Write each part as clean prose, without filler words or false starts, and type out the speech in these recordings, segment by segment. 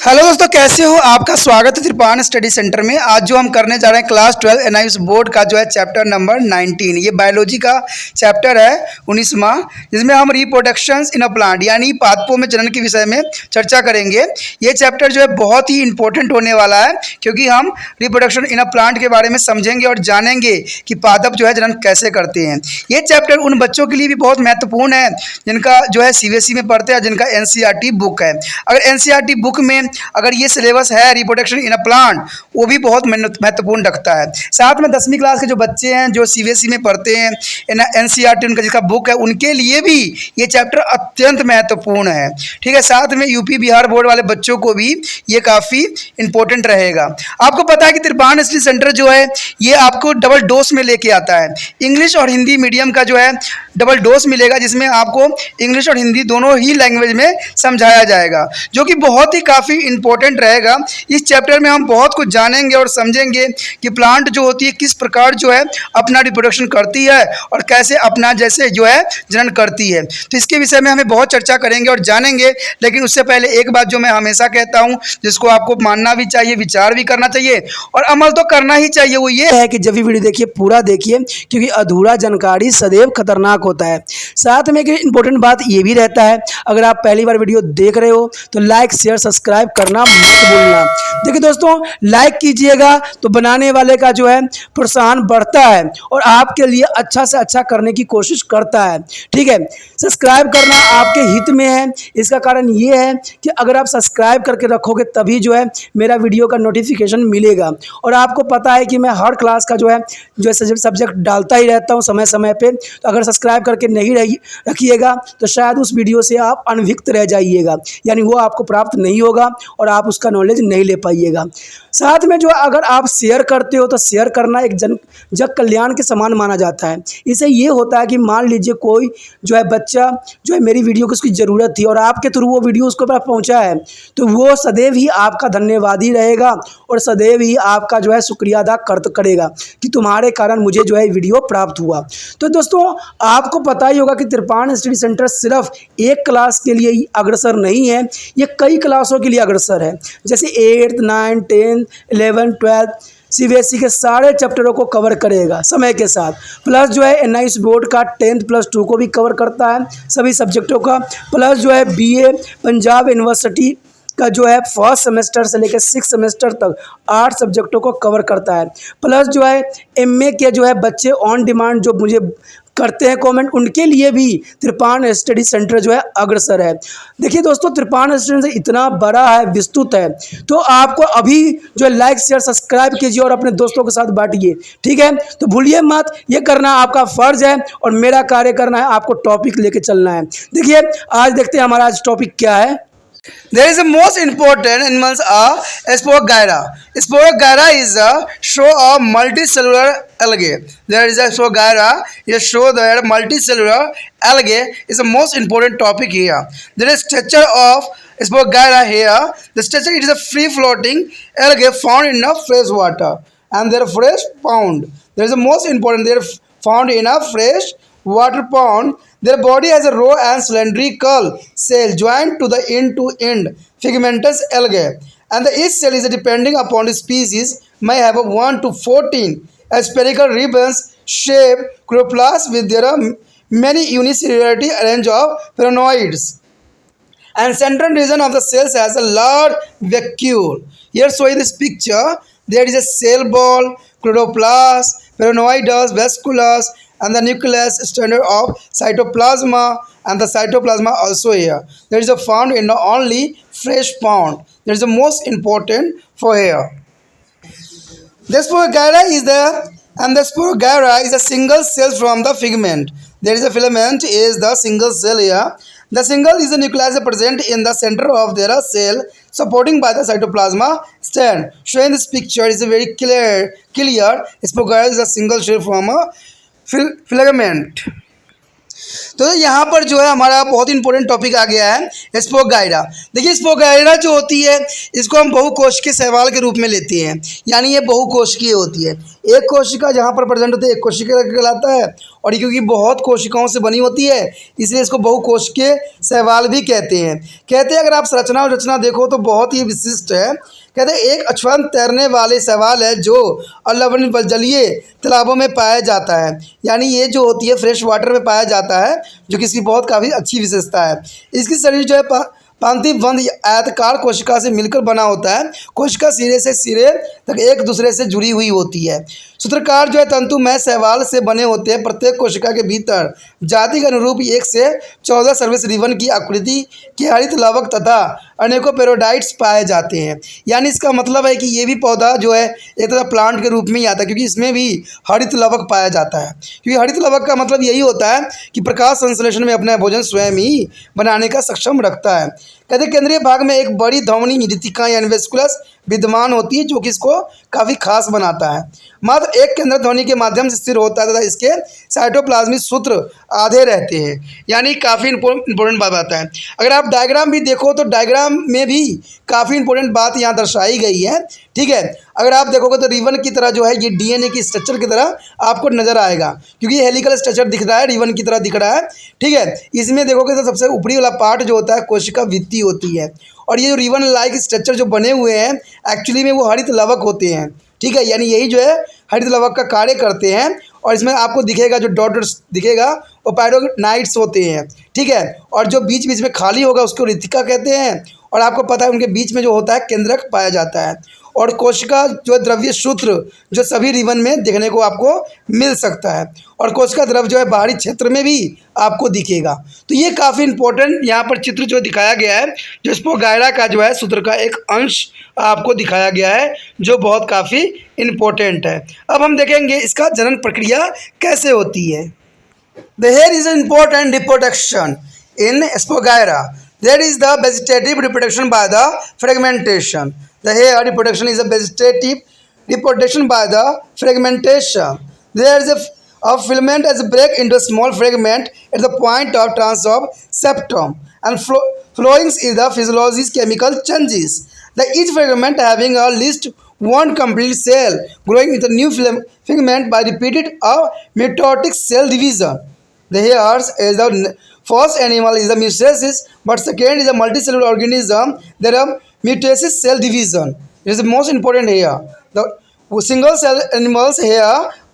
Hello दोस्तों, कैसे हो? आपका स्वागत है त्रिपान स्टडी सेंटर में। आज जो हम करने जा रहे हैं क्लास 12 एनआईएस बोर्ड का जो है चैप्टर नंबर 19। ये बायोलॉजी का चैप्टर है 19वां, जिसमें हम रिप्रोडक्शंस इन अ प्लांट यानी पादपों में जनन के विषय में चर्चा करेंगे। ये चैप्टर जो है बहुत ही इंपॉर्टेंट होने वाला है, क्योंकि हम रिप्रोडक्शन इन अ प्लांट के बारे में समझेंगे और जानेंगे कि पादप जो है जनन कैसे करते हैं। ये चैप्टर उन बच्चों के लिए भी बहुत महत्वपूर्ण है जिनका जो है सीबीएसई में पढ़ते हैं, जिनका एनसीईआरटी बुक है। अगर एनसीईआरटी बुक में अगर ये सिलेबस है रिप्रोडक्शन इन अ प्लांट, वो भी बहुत महत्वपूर्ण रखता है। साथ में 10वीं क्लास के जो बच्चे हैं जो सीबीएसई में पढ़ते हैं, एनसीईआरटी उनका जिसका बुक है, उनके लिए भी ये चैप्टर अत्यंत महत्वपूर्ण है। ठीक है, साथ में यूपी बिहार बोर्ड वाले बच्चों को भी ये काफ़ी इंपॉर्टेंट रहेगा। आपको पता है कि त्रिपान स्टडी सेंटर जो है ये आपको डबल डोज में लेके आता है। इंग्लिश और हिंदी मीडियम का जो है डबल डोज मिलेगा, जिसमें आपको इंग्लिश और हिंदी दोनों ही लैंग्वेज में समझाया जाएगा, जो कि बहुत ही काफ़ी इंपॉर्टेंट रहेगा। इस चैप्टर में हम बहुत कुछ जानेंगे और समझेंगे कि प्लांट जो होती है किस प्रकार जो है अपना रिप्रोडक्शन करती है और कैसे अपना जैसे जो है जनन करती है। तो इसके विषय में हमें बहुत चर्चा करेंगे और जानेंगे। लेकिन उससे पहले एक बात जो मैं हमेशा कहता हूँ, जिसको आपको मानना भी चाहिए, विचार भी करना चाहिए और अमल तो करना ही चाहिए, वो ये है कि जब भी वीडियो देखिए पूरा देखिए, क्योंकि अधूरा जानकारी सदैव खतरनाक होता है। साथ में एक इंपॉर्टेंट बात ये भी रहता है, अगर आप पहली बार वीडियो देख रहे हो तो लाइक शेयर सब्सक्राइब करना मत भूलना। देखिए दोस्तों, लाइक कीजिएगा तो बनाने वाले का जो है प्रोत्साहन बढ़ता है और आपके लिए अच्छा से अच्छा करने की कोशिश करता है। ठीक है, सब्सक्राइब करना आपके हित में है। इसका कारण ये है कि अगर आप सब्सक्राइब करके रखोगे तभी जो है मेरा वीडियो का नोटिफिकेशन मिलेगा। और आपको पता है कि मैं हर क्लास का जो है सब्जेक्ट डालता ही रहता हूँ समय समय पे। तो अगर सब्सक्राइब करके नहीं रखिएगा तो शायद उस वीडियो से आप अनभिज्ञ रह जाइएगा, यानी वो आपको प्राप्त नहीं होगा और आप उसका नॉलेज नहीं ले पाइएगा। साथ में जो अगर आप शेयर करते हो तो शेयर करना एक जग कल्याण के समान माना जाता है। इससे ये होता है कि मान लीजिए कोई जो है बच्चा जो है मेरी वीडियो को उसकी ज़रूरत थी और आपके थ्रू वो वीडियो उसको पास पहुंचा है, तो वो सदैव ही आपका धन्यवादी रहेगा और सदैव ही आपका जो है शुक्रिया अदा करेगा कि तुम्हारे कारण मुझे जो है वीडियो प्राप्त हुआ। तो दोस्तों, आपको पता ही होगा कि त्रिपान स्टडी सेंटर सिर्फ एक क्लास के लिए ही अग्रसर नहीं है, ये कई क्लासों के लिए अग्रसर है। जैसे 8th 9th 10th 11th 12th CBSE के सारे चैप्टरों को कवर करेगा समय के साथ। प्लस जो है एनआईएस बोर्ड का 10th+2 को भी कवर करता है सभी सब्जेक्टों का। प्लस जो है बीए पंजाब यूनिवर्सिटी का जो है फर्स्ट सेमेस्टर से लेकर 6th सेमेस्टर तक 8 सब्जेक्टों को कवर करता है। प्लस जो है एमए के जो है बच्चे ऑन डिमांड जो मुझे करते हैं कमेंट, उनके लिए भी त्रिपान स्टडी सेंटर जो है अग्रसर है। देखिए दोस्तों, त्रिपान स्टडी सेंटर इतना बड़ा है, विस्तृत है, तो आपको अभी जो है लाइक शेयर सब्सक्राइब कीजिए और अपने दोस्तों के साथ बांटिए। ठीक है, तो भूलिए मत, ये करना आपका फर्ज है और मेरा कार्य करना है, आपको टॉपिक लेके चलना है। देखिए आज देखते हैं हमारा आज टॉपिक क्या है। There is a most important animals are Spogyra. Spogyra is a show of multicellular algae. There is a Spogyra. It show that multicellular algae is the most important topic here. There is structure of Spogyra here. The structure, it is a free floating algae found in a fresh water and they are fresh pond. There is the most important. They are found in a fresh water pond. Their body has a raw and cylindrical cell joined to the end-to-end filamentous algae, and each cell is depending upon the species may have a 1 to 14 spherical ribbons shaped chloroplasts with their many unicellularity arrange of pyrenoids. And central region of the cells has a large vacuole. Here show you this picture. There is a cell ball, chloroplast, pyrenoids, vasculus, and the nucleus standard of cytoplasma, and the cytoplasma also here. There is a found in the only fresh pond. There is the most important for here. The Spogyra is the Spogyra is a single cell from the filament. There is a filament is the single cell here. The single is the nucleus present in the center of their cell, supporting by the cytoplasma stand. Showing this picture is a very clear. Spogyra is a single cell from a filament. तो यहाँ पर जो है हमारा बहुत important topic आ गया है स्पोगाइरा। देखिए स्पोगाइरा जो होती है इसको हम बहुकोशिकीय शैवाल के रूप में लेते हैं, यानी ये बहुकोशिकीय होती है। एक कोशिका जहाँ पर प्रेजेंट होती है एक कोशिका कहलाता है। और ये क्योंकि बहुत कोशिकाओं से बनी होती है इसलिए इसको बहुकोशिकीय शैवाल भी कहते हैं। कहते हैं अगर आप संरचना और रचना देखो तो बहुत ही विशिष्ट है। कहते हैं एक अश्वत्थ तैरने वाले शैवाल है जो अलवणीय जलीय तालाबों में पाया जाता है, यानी ये जो होती है फ्रेश वाटर में पाया जाता है, जो कि इसकी बहुत काफ़ी अच्छी विशेषता है। इसकी शरीर जो है पंक्तिबंध आयताकार कोशिका से मिलकर बना होता है। कोशिका सिरे से सिरे तक एक दूसरे से जुड़ी हुई होती है। सूत्रकार जो है तंतुमय शैवाल से बने होते हैं। प्रत्येक कोशिका के भीतर जाति के अनुरूप 1 से 14 सर्विस रिबन की आकृति के हरित लवक तथा अनेकों पेरोडाइट्स पाए जाते हैं। यानी इसका मतलब है कि ये भी पौधा जो है एक तरह प्लांट के रूप में ही आता है, क्योंकि इसमें भी हरित लवक पाया जाता है। क्योंकि हरित लवक का मतलब यही होता है कि प्रकाश संश्लेषण में अपना भोजन स्वयं ही बनाने का सक्षम रखता है। कहते केंद्रीय भाग में एक बड़ी धमनी मृतिका यानी वेस्कुलस विद्यमान होती है, जो कि इसको काफ़ी खास बनाता है। मात्र एक केंद्र ध्वनि के माध्यम से स्थिर होता है तथा इसके साइटोप्लाज्मिक सूत्र आधे रहते हैं, यानी काफ़ी इंपॉर्टेंट बात आता है। अगर आप डायग्राम भी देखो तो डायग्राम में भी काफ़ी इंपॉर्टेंट बात यहाँ दर्शाई गई है। ठीक है, अगर आप देखोगे तो रिबन की तरह जो है ये डीएनए की स्ट्रक्चर की तरह आपको नज़र आएगा, क्योंकि ये हेलिकल स्ट्रक्चर दिख रहा है, रिबन की तरह दिख रहा है। ठीक है, इसमें देखोगे तो सबसे ऊपरी वाला पार्ट जो होता है कोशिका भित्ति होती है, और ये जो रिबन लाइक स्ट्रक्चर जो बने हुए हैं एक्चुअली में वो हरित लवक होते हैं। ठीक है, यानी यही जो है हरित लवक का कार्य करते हैं। और इसमें आपको दिखेगा जो डॉट दिखेगा वो पायरोनाइट्स होते हैं। ठीक है, और जो बीच बीच में खाली होगा उसको रितिका कहते हैं। और आपको पता है उनके बीच में जो होता है केंद्रक पाया जाता है। और कोशिका जो द्रव्य सूत्र जो सभी रिबन में देखने को आपको मिल सकता है। और कोशिका द्रव जो है बाहरी क्षेत्र में भी आपको दिखेगा। तो ये काफ़ी इंपॉर्टेंट यहाँ पर चित्र जो दिखाया गया है, जो स्पोगायरा का जो है सूत्र का एक अंश आपको दिखाया गया है, जो बहुत काफ़ी इम्पोर्टेंट है। अब हम देखेंगे इसका जनन प्रक्रिया कैसे होती है। The hair is an important reproduction in Spogaira. There is the vegetative reproduction by the fragmentation. The hair reproduction is a vegetative reproduction by the fragmentation. There is a filament as a break into a small fragment at the point of trans of septum, and flowing is the physiology's chemical changes. Each fragment having at least one complete cell growing with a new filament by repeated mitotic cell division. The hairs is the first animal is the mitosis, but second is a multicellular organism. There are mitosis cell division. It is the most important here. The single cell animals here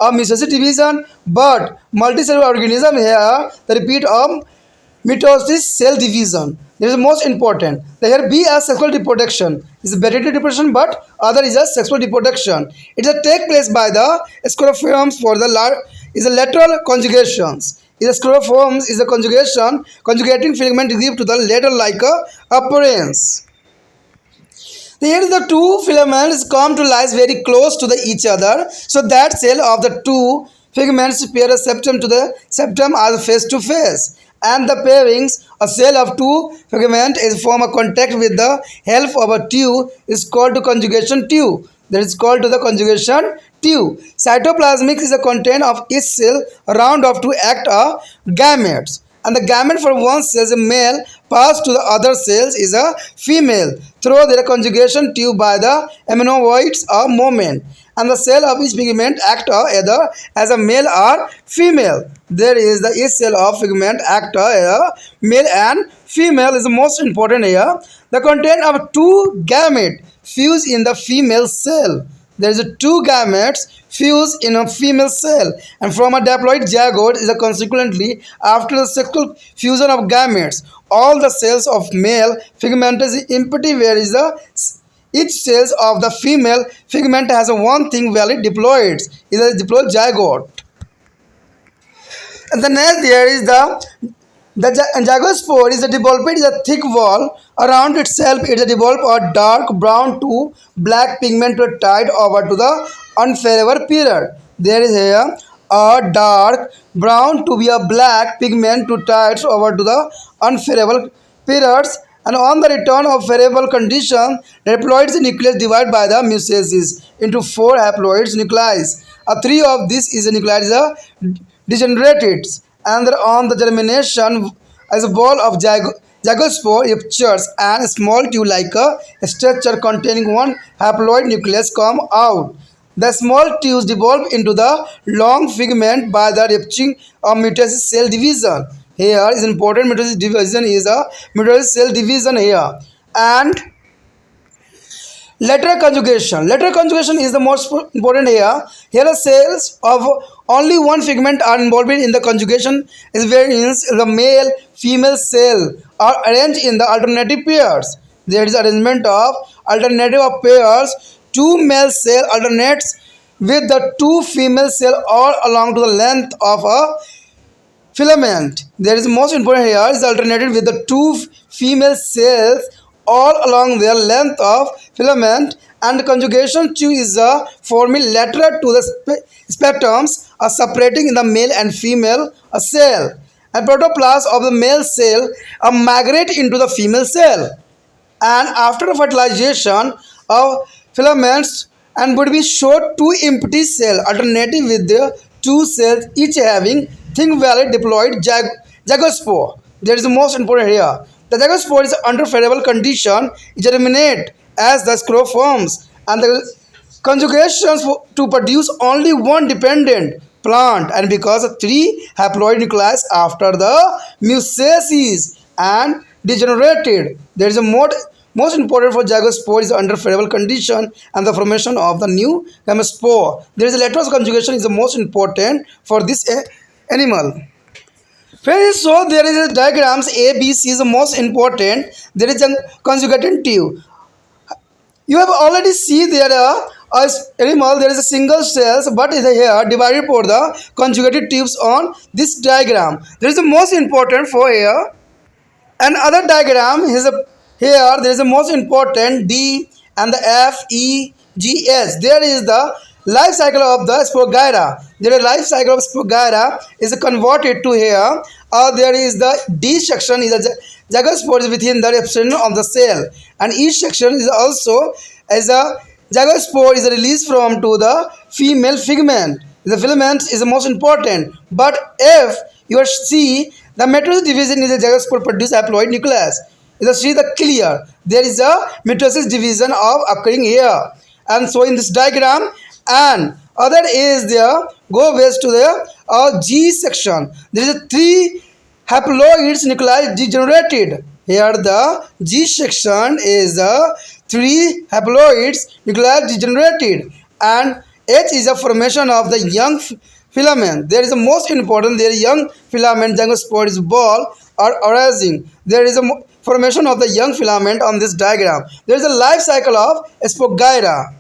are mitosis division, but multicellular organism here the repeat of mitosis cell division. This is most important. The here B as sexual reproduction is a vegetative reproduction, but other is a sexual reproduction. It is take place by the scleroforms for the is a lateral conjugations. Is a scleroforms is a conjugating filament give to the lateral-like appearance. Here the two filaments come to lie very close to each other, so that cell of the two filaments pair a septum to the septum as face to face, and the pairings a cell of two filaments is form a contact with the help of a tube is called to conjugation tube. That is called to the conjugation tube. Cytoplasmic is the content of each cell round off to act a gametes. And the gamete from one cell is a male passed to the other cells is a female through their conjugation tube by the aminoids or moment. And the cell of each pigment act either as a male or female. There is the each cell of pigment act as a male and female is the most important here. The content of two gametes fuse in the female cell. There is a two gametes fuse in a female cell, and from a diploid zygote is a consequently after the sexual fusion of gametes, all the cells of male figment is empty, where is the each cells of the female figment has a one thing valid diploids is a diploid zygote. And the next there is the zygospore is a developed is a thick wall around itself. It is a developed or dark brown to black pigment to tied over to the unfavorable period. There is here a dark brown to be a black pigment to tied over to the unfavorable periods. And on the return of favorable condition, the haploid nucleus divided by the mitosis into 4 haploid nuclei. Three of these is a nuclei is a degenerated, and on the germination as a ball of zygospore ruptures and small tube-like a structure containing one haploid nucleus come out. The small tubes develop into the long figment by the rupturing of mitosis cell division. Here is important mitosis division is a mitosis cell division here. And lateral conjugation. Lateral conjugation is the most important here. Here the cells of only one figment are involved in the conjugation, is wherein the male female cell are arranged in the alternative pairs. There is arrangement of alternative of pairs. Two male cell alternates with the two female cell all along to the length of a filament. There is most important here is alternated with the two female cells all along their length of filament, and conjugation 2 is forming lateral to the spectrums separating in the male and female cell, and protoplasm of the male cell migrate into the female cell, and after fertilization of filaments and would be show two empty cell alternative with the two cells each having thin valley diploid zygospore. There is the most important here. The zygospore is under favorable condition germinate as the scroll forms, and the conjugations to produce only one dependent plant, and because of three haploid nuclei after the mutasis and degenerated. There is a most important for zygospore is under favorable condition and the formation of the new gametospore. There is a lateral conjugation is the most important for this animal. Friends, so there is a diagrams A, B, C is the most important. There is a conjugating tube. You have already seen there as animal there is a single cells, but is here divided for the conjugated tubes on this diagram. There is the most important for here. Another diagram is a here there is the most important D and the F, E, G, S. There is the life cycle of the Spogyra. The life cycle of Spogyra is converted to here. There is the D section is a zygospore within the reception of the cell, and each section is also as a zygospore is released from to the female figment. The filament is the most important. But if you see the mitosis division is a zygospore produce haploid nucleus. You see the clear there is a mitosis division of occurring here, and so in this diagram, and other is there go west to the G section. There is a three haploids nuclei degenerated. Here the G section is three haploids nuclei degenerated, and H is a formation of the young filament. There is a most important there young filament zygospore is ball or arising. There is a formation of the young filament on this diagram. There is a life cycle of Spogyra.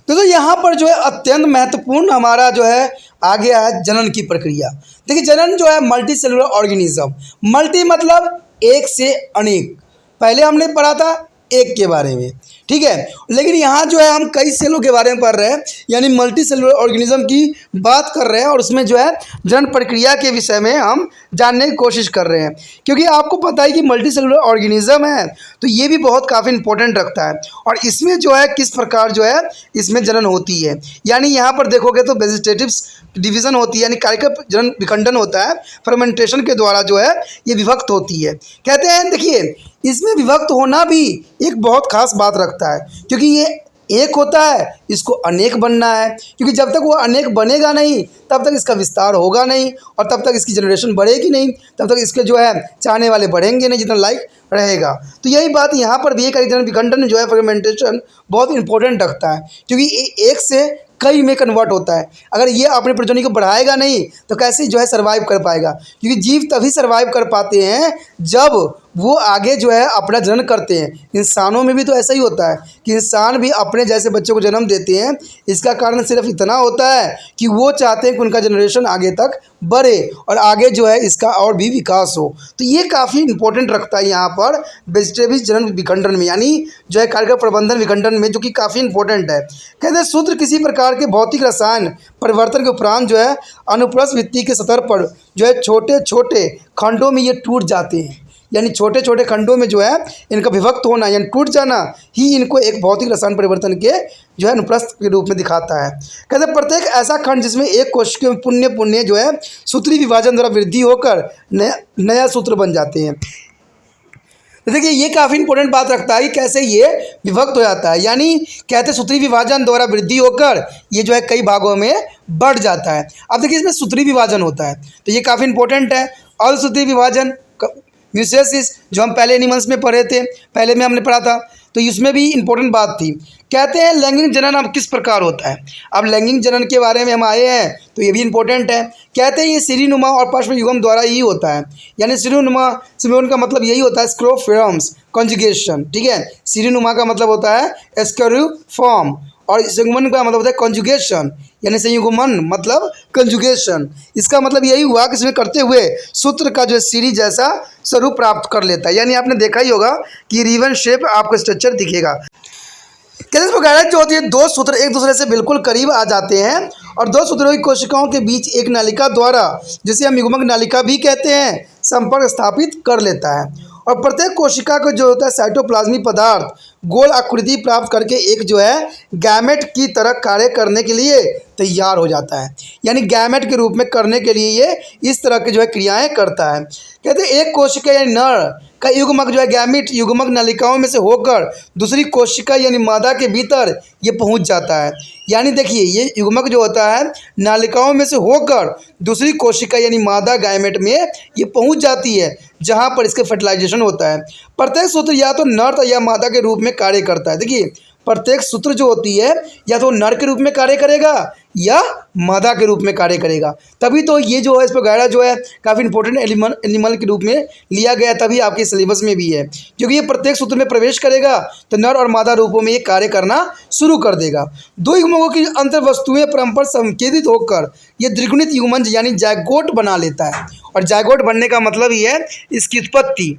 तो यहाँ पर जो है अत्यंत महत्वपूर्ण हमारा जो है आ गया है जनन की प्रक्रिया। देखिए जनन जो है मल्टी सेलुलर ऑर्गेनिज्म, मल्टी मतलब एक से अनेक, पहले हमने पढ़ा था एक के बारे में, ठीक है, लेकिन यहाँ जो है हम कई सेलों के बारे में पढ़ रहे हैं, यानी मल्टी सेलुलर ऑर्गेनिज्म की बात कर रहे हैं, और उसमें जो है जनन प्रक्रिया के विषय में हम जानने की कोशिश कर रहे हैं। क्योंकि आपको पता है कि मल्टी सेलुलर ऑर्गेनिज्म है तो ये भी बहुत काफ़ी इंपॉर्टेंट रखता है, और इसमें जो है किस प्रकार जो है इसमें जनन होती है। यानी यहाँ पर देखोगे तो वेजिटेटिव डिवीज़न होती है, यानी कार्यक जनन विखंडन होता है, फर्मेंटेशन के द्वारा जो है ये विभक्त होती है। कहते हैं देखिए इसमें विभक्त होना भी एक बहुत खास बात रखता है, क्योंकि ये एक होता है, इसको अनेक बनना है, क्योंकि जब तक वो अनेक बनेगा नहीं तब तक इसका विस्तार होगा नहीं, और तब तक इसकी जनरेशन बढ़ेगी नहीं, तब तक इसके जो है चाहने वाले बढ़ेंगे नहीं जितना लाइक रहेगा। तो यही बात यहाँ पर भी एक जनन विखंडन जो है फर्मेंटेशन बहुत इंपॉर्टेंट रखता है, क्योंकि एक से कई में कन्वर्ट होता है। अगर ये अपनी प्रजनन को बढ़ाएगा नहीं तो कैसे जो है सर्वाइव कर पाएगा, क्योंकि जीव तभी सर्वाइव कर पाते हैं जब वो आगे जो है अपना जनन करते हैं। इंसानों में भी तो ऐसा ही होता है कि इंसान भी अपने जैसे बच्चों को जन्म देते हैं, इसका कारण सिर्फ इतना होता है कि वो चाहते हैं कि उनका जनरेशन आगे तक बढ़े और आगे जो है इसका और भी विकास हो। तो ये काफ़ी इंपॉर्टेंट रखता है यहाँ पर वेजिटेटिव जनन विखंडन में, यानी जो है कार्यक प्रबंधन विखंडन में, जो कि काफ़ी इंपॉर्टेंट है। कहते हैं सूत्र किसी प्रकार के भौतिक रसायन परिवर्तन के उपरांत जो है अनुप्रस्थ भित्ति के स्तर पर जो है छोटे छोटे खंडों में ये टूट जाते हैं, यानी छोटे छोटे खंडों में जो है इनका विभक्त होना यानी टूट जाना ही इनको एक भौतिक रसायन परिवर्तन के जो है अनुप्रस्थ के रूप में दिखाता है। कहते हैं प्रत्येक ऐसा खंड जिसमें एक कोशिका में पुण्य पुण्य जो है सूत्री विभाजन द्वारा वृद्धि होकर नया सूत्र बन जाते हैं। तो देखिए ये काफ़ी इंपॉर्टेंट बात रखता है कि कैसे ये विभक्त हो जाता है, यानी कहते सूत्री विभाजन द्वारा वृद्धि होकर ये जो है कई भागों में बढ़ जाता है। अब देखिए इसमें सूत्री विभाजन होता है तो ये काफ़ी इंपॉर्टेंट है। असूत्री विभाजन म्यूसेसिस जो हम पहले एनिमल्स में पढ़े थे, पहले में हमने पढ़ा था, तो इसमें भी इंपॉर्टेंट बात थी। कहते हैं लैंगिक जनन अब किस प्रकार होता है। अब लैंगिक जनन के बारे में हम आए हैं तो ये भी इंपॉर्टेंट है। कहते हैं ये सीढ़ीनुमा और पश्म युग्म द्वारा ही होता है, यानी सीढ़ीनुमा सिम्योन का मतलब यही होता है स्क्रोफॉर्म्स कॉन्जुगेशन, ठीक है। सीढ़ीनुमा का मतलब होता है स्क्रोफॉर्म और संयुग्मन का मतलब होता है कॉन्जुगेशन, यानी संयुग्मन मतलब कंजुगेशन। इसका मतलब यही हुआ कि इसमें करते हुए सूत्र का जो सीढ़ी जैसा स्वरूप प्राप्त कर लेता है, यानी आपने देखा ही होगा कि रिवन शेप आपको स्ट्रक्चर दिखेगा। कहते वगैरह जो होती है दो सूत्र एक दूसरे से बिल्कुल करीब आ जाते हैं और दो सूत्रों की कोशिकाओं के बीच एक नालिका द्वारा, जिसे हम युग्मक नालिका भी कहते हैं, संपर्क स्थापित कर लेता है और प्रत्येक कोशिका को जो होता है साइटोप्लाज्मिक पदार्थ गोल आकृति प्राप्त करके एक जो है गैमेट की तरह कार्य करने के लिए तैयार हो जाता है, यानी गैमेट के रूप में करने के लिए ये इस तरह की जो है क्रियाएं करता है। कहते हैं एक कोशिका यानी नर का युग्मक जो है गैमेट युग्मक नलिकाओं में से होकर दूसरी कोशिका यानी मादा के भीतर ये पहुंच जाता है, यानी देखिए ये युग्मक जो होता है नालिकाओं में से होकर दूसरी कोशिका यानी मादा गैमेट में ये पहुंच जाती है जहां पर इसका फर्टिलाइजेशन होता है। प्रत्येक सूत्र या तो नर या मादा के रूप में कार्य करता है। देखिए प्रत्येक सूत्र जो होती है या तो नर के रूप में कार्य करेगा या मादा के रूप में कार्य करेगा, तभी तो ये जो है इस पर गहरा जो है काफ़ी इंपॉर्टेंट एनिमल के रूप में लिया गया, तभी आपके सिलेबस में भी है, क्योंकि ये प्रत्येक सूत्र में प्रवेश करेगा तो नर और मादा रूपों में ये कार्य करना शुरू कर देगा। दो युग्मकों की अंतर वस्तुएं परस्पर संकेतित होकर ये द्विगुणित युग्मन यानी जायगोट बना लेता है, और जायगोट बनने का मतलब ही है इसकी उत्पत्ति।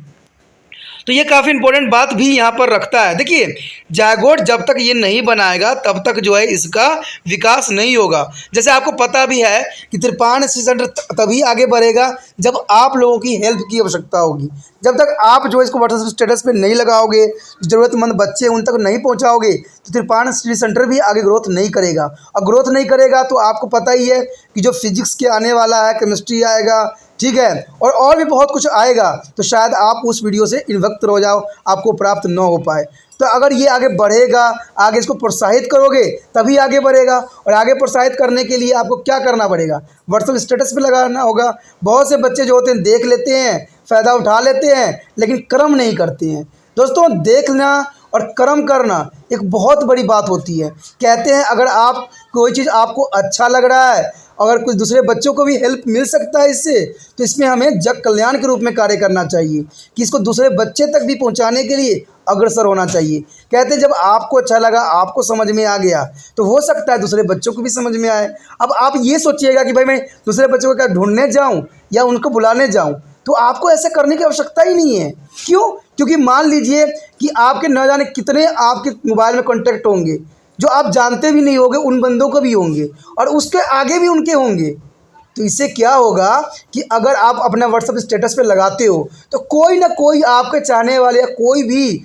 तो ये काफ़ी इंपॉर्टेंट बात भी यहाँ पर रखता है। देखिए जायगोट जब तक ये नहीं बनाएगा तब तक जो है इसका विकास नहीं होगा। जैसे आपको पता भी है कि त्रिपाण सेंटर तभी आगे बढ़ेगा जब आप लोगों की हेल्प की आवश्यकता होगी। जब तक आप जो है इसको व्हाट्सएप स्टेटस पे नहीं लगाओगे, ज़रूरतमंद बच्चे उन तक नहीं पहुँचाओगे, तो त्रिपाण स्टडी सेंटर भी आगे ग्रोथ नहीं करेगा। और ग्रोथ नहीं करेगा तो आपको पता ही है कि जो फिजिक्स के आने वाला है, केमिस्ट्री आएगा, ठीक है, और भी बहुत कुछ आएगा, तो शायद आप उस वीडियो से इन्वक्त हो जाओ, आपको प्राप्त न हो पाए। तो अगर ये आगे बढ़ेगा, आगे इसको प्रोत्साहित करोगे तभी आगे बढ़ेगा, और आगे प्रोत्साहित करने के लिए आपको क्या करना पड़ेगा, व्हाट्सएप स्टेटस पे लगाना होगा। बहुत से बच्चे जो होते हैं देख लेते हैं, फ़ायदा उठा लेते हैं, लेकिन कर्म नहीं करते हैं। दोस्तों देखना और कर्म करना एक बहुत बड़ी बात होती है। कहते हैं अगर आप कोई चीज़ आपको अच्छा लग रहा है, अगर कुछ दूसरे बच्चों को भी हेल्प मिल सकता है इससे, तो इसमें हमें जग कल्याण के रूप में कार्य करना चाहिए कि इसको दूसरे बच्चे तक भी पहुंचाने के लिए अग्रसर होना चाहिए। कहते हैं जब आपको अच्छा लगा, आपको समझ में आ गया, तो हो सकता है दूसरे बच्चों को भी समझ में आए। अब आप ये सोचिएगा कि भाई मैं दूसरे बच्चों को क्या ढूंढने जाऊँ या उनको बुलाने जाऊँ, तो आपको ऐसा करने की आवश्यकता ही नहीं है। क्यों? क्योंकि मान लीजिए कि आपके न जाने कितने आपके मोबाइल में कॉन्टैक्ट होंगे जो आप जानते भी नहीं होंगे, उन बंदों को भी होंगे और उसके आगे भी उनके होंगे। तो इससे क्या होगा कि अगर आप अपना व्हाट्सएप स्टेटस पे लगाते हो तो कोई ना कोई आपके चाहने वाले या कोई भी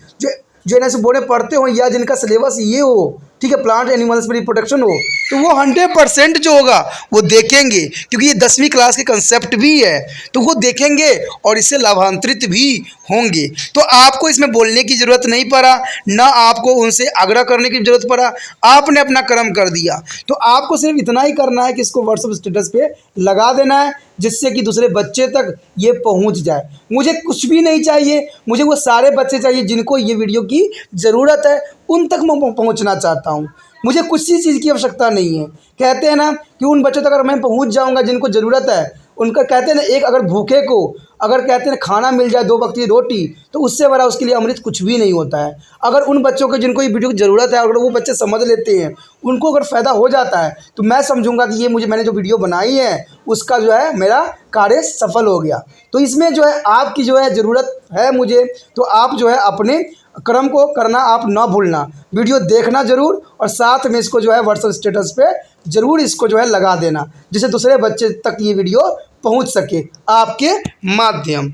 जो ऐसे बोर्ड में पढ़ते हो या जिनका सिलेबस ये हो, ठीक है, प्लांट एनिमल्स पर रिप्रोडक्शन हो, तो वो 100% जो होगा वो देखेंगे, क्योंकि ये 10वीं क्लास के कंसेप्ट भी है, तो वो देखेंगे और इससे लाभांतरित भी होंगे। तो आपको इसमें बोलने की ज़रूरत नहीं पड़ा, ना आपको उनसे आग्रह करने की ज़रूरत पड़ा, आपने अपना कर्म कर दिया। तो आपको सिर्फ इतना ही करना है कि इसको व्हाट्सएप स्टेटस पे लगा देना है, जिससे कि दूसरे बच्चे तक ये पहुंच जाए। मुझे कुछ भी नहीं चाहिए, मुझे वो सारे बच्चे चाहिए जिनको ये वीडियो की ज़रूरत है, उन तक मैं पहुंचना चाहता हूं। मुझे कुछ ही चीज़ की आवश्यकता नहीं है। कहते हैं ना कि उन बच्चों तक अगर मैं पहुंच जाऊंगा जिनको ज़रूरत है, उनका कहते हैं ना एक अगर भूखे को अगर कहते हैं खाना मिल जाए 2 वक्त की रोटी, तो उससे बड़ा उसके लिए अमृत कुछ भी नहीं होता है। अगर उन बच्चों को जिनको ये वीडियो की ज़रूरत है, अगर वो बच्चे समझ लेते हैं, उनको अगर फ़ायदा हो जाता है, तो मैं समझूंगा कि ये मैंने जो वीडियो बनाई है उसका जो है मेरा कार्य सफल हो गया। तो इसमें जो है आपकी जो है ज़रूरत है मुझे, तो आप जो है अपने कर्म को करना आप ना भूलना, वीडियो देखना ज़रूर, और साथ में इसको जो है व्हाट्सएप स्टेटस पे ज़रूर इसको जो है लगा देना, जिससे दूसरे बच्चे तक ये वीडियो पहुंच सके आपके माध्यम।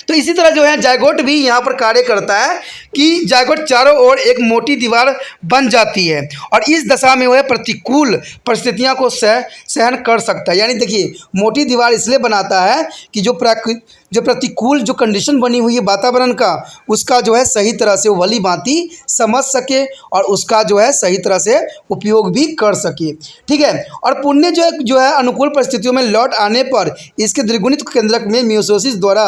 तो इसी तरह जो है जायगोट भी यहाँ पर कार्य करता है कि जायगोट चारों ओर एक मोटी दीवार बन जाती है और इस दशा में वह प्रतिकूल परिस्थितियों को सहन कर सकता है। यानी देखिए, मोटी दीवार इसलिए बनाता है कि जो प्रतिकूल जो कंडीशन बनी हुई है वातावरण का, उसका जो है सही तरह से भली भांति समझ सके और उसका जो है सही तरह से उपयोग भी कर सके। ठीक है, और पुण्य जो है अनुकूल परिस्थितियों में लौट आने पर इसके द्विगुणित केंद्रक में मियोसिस द्वारा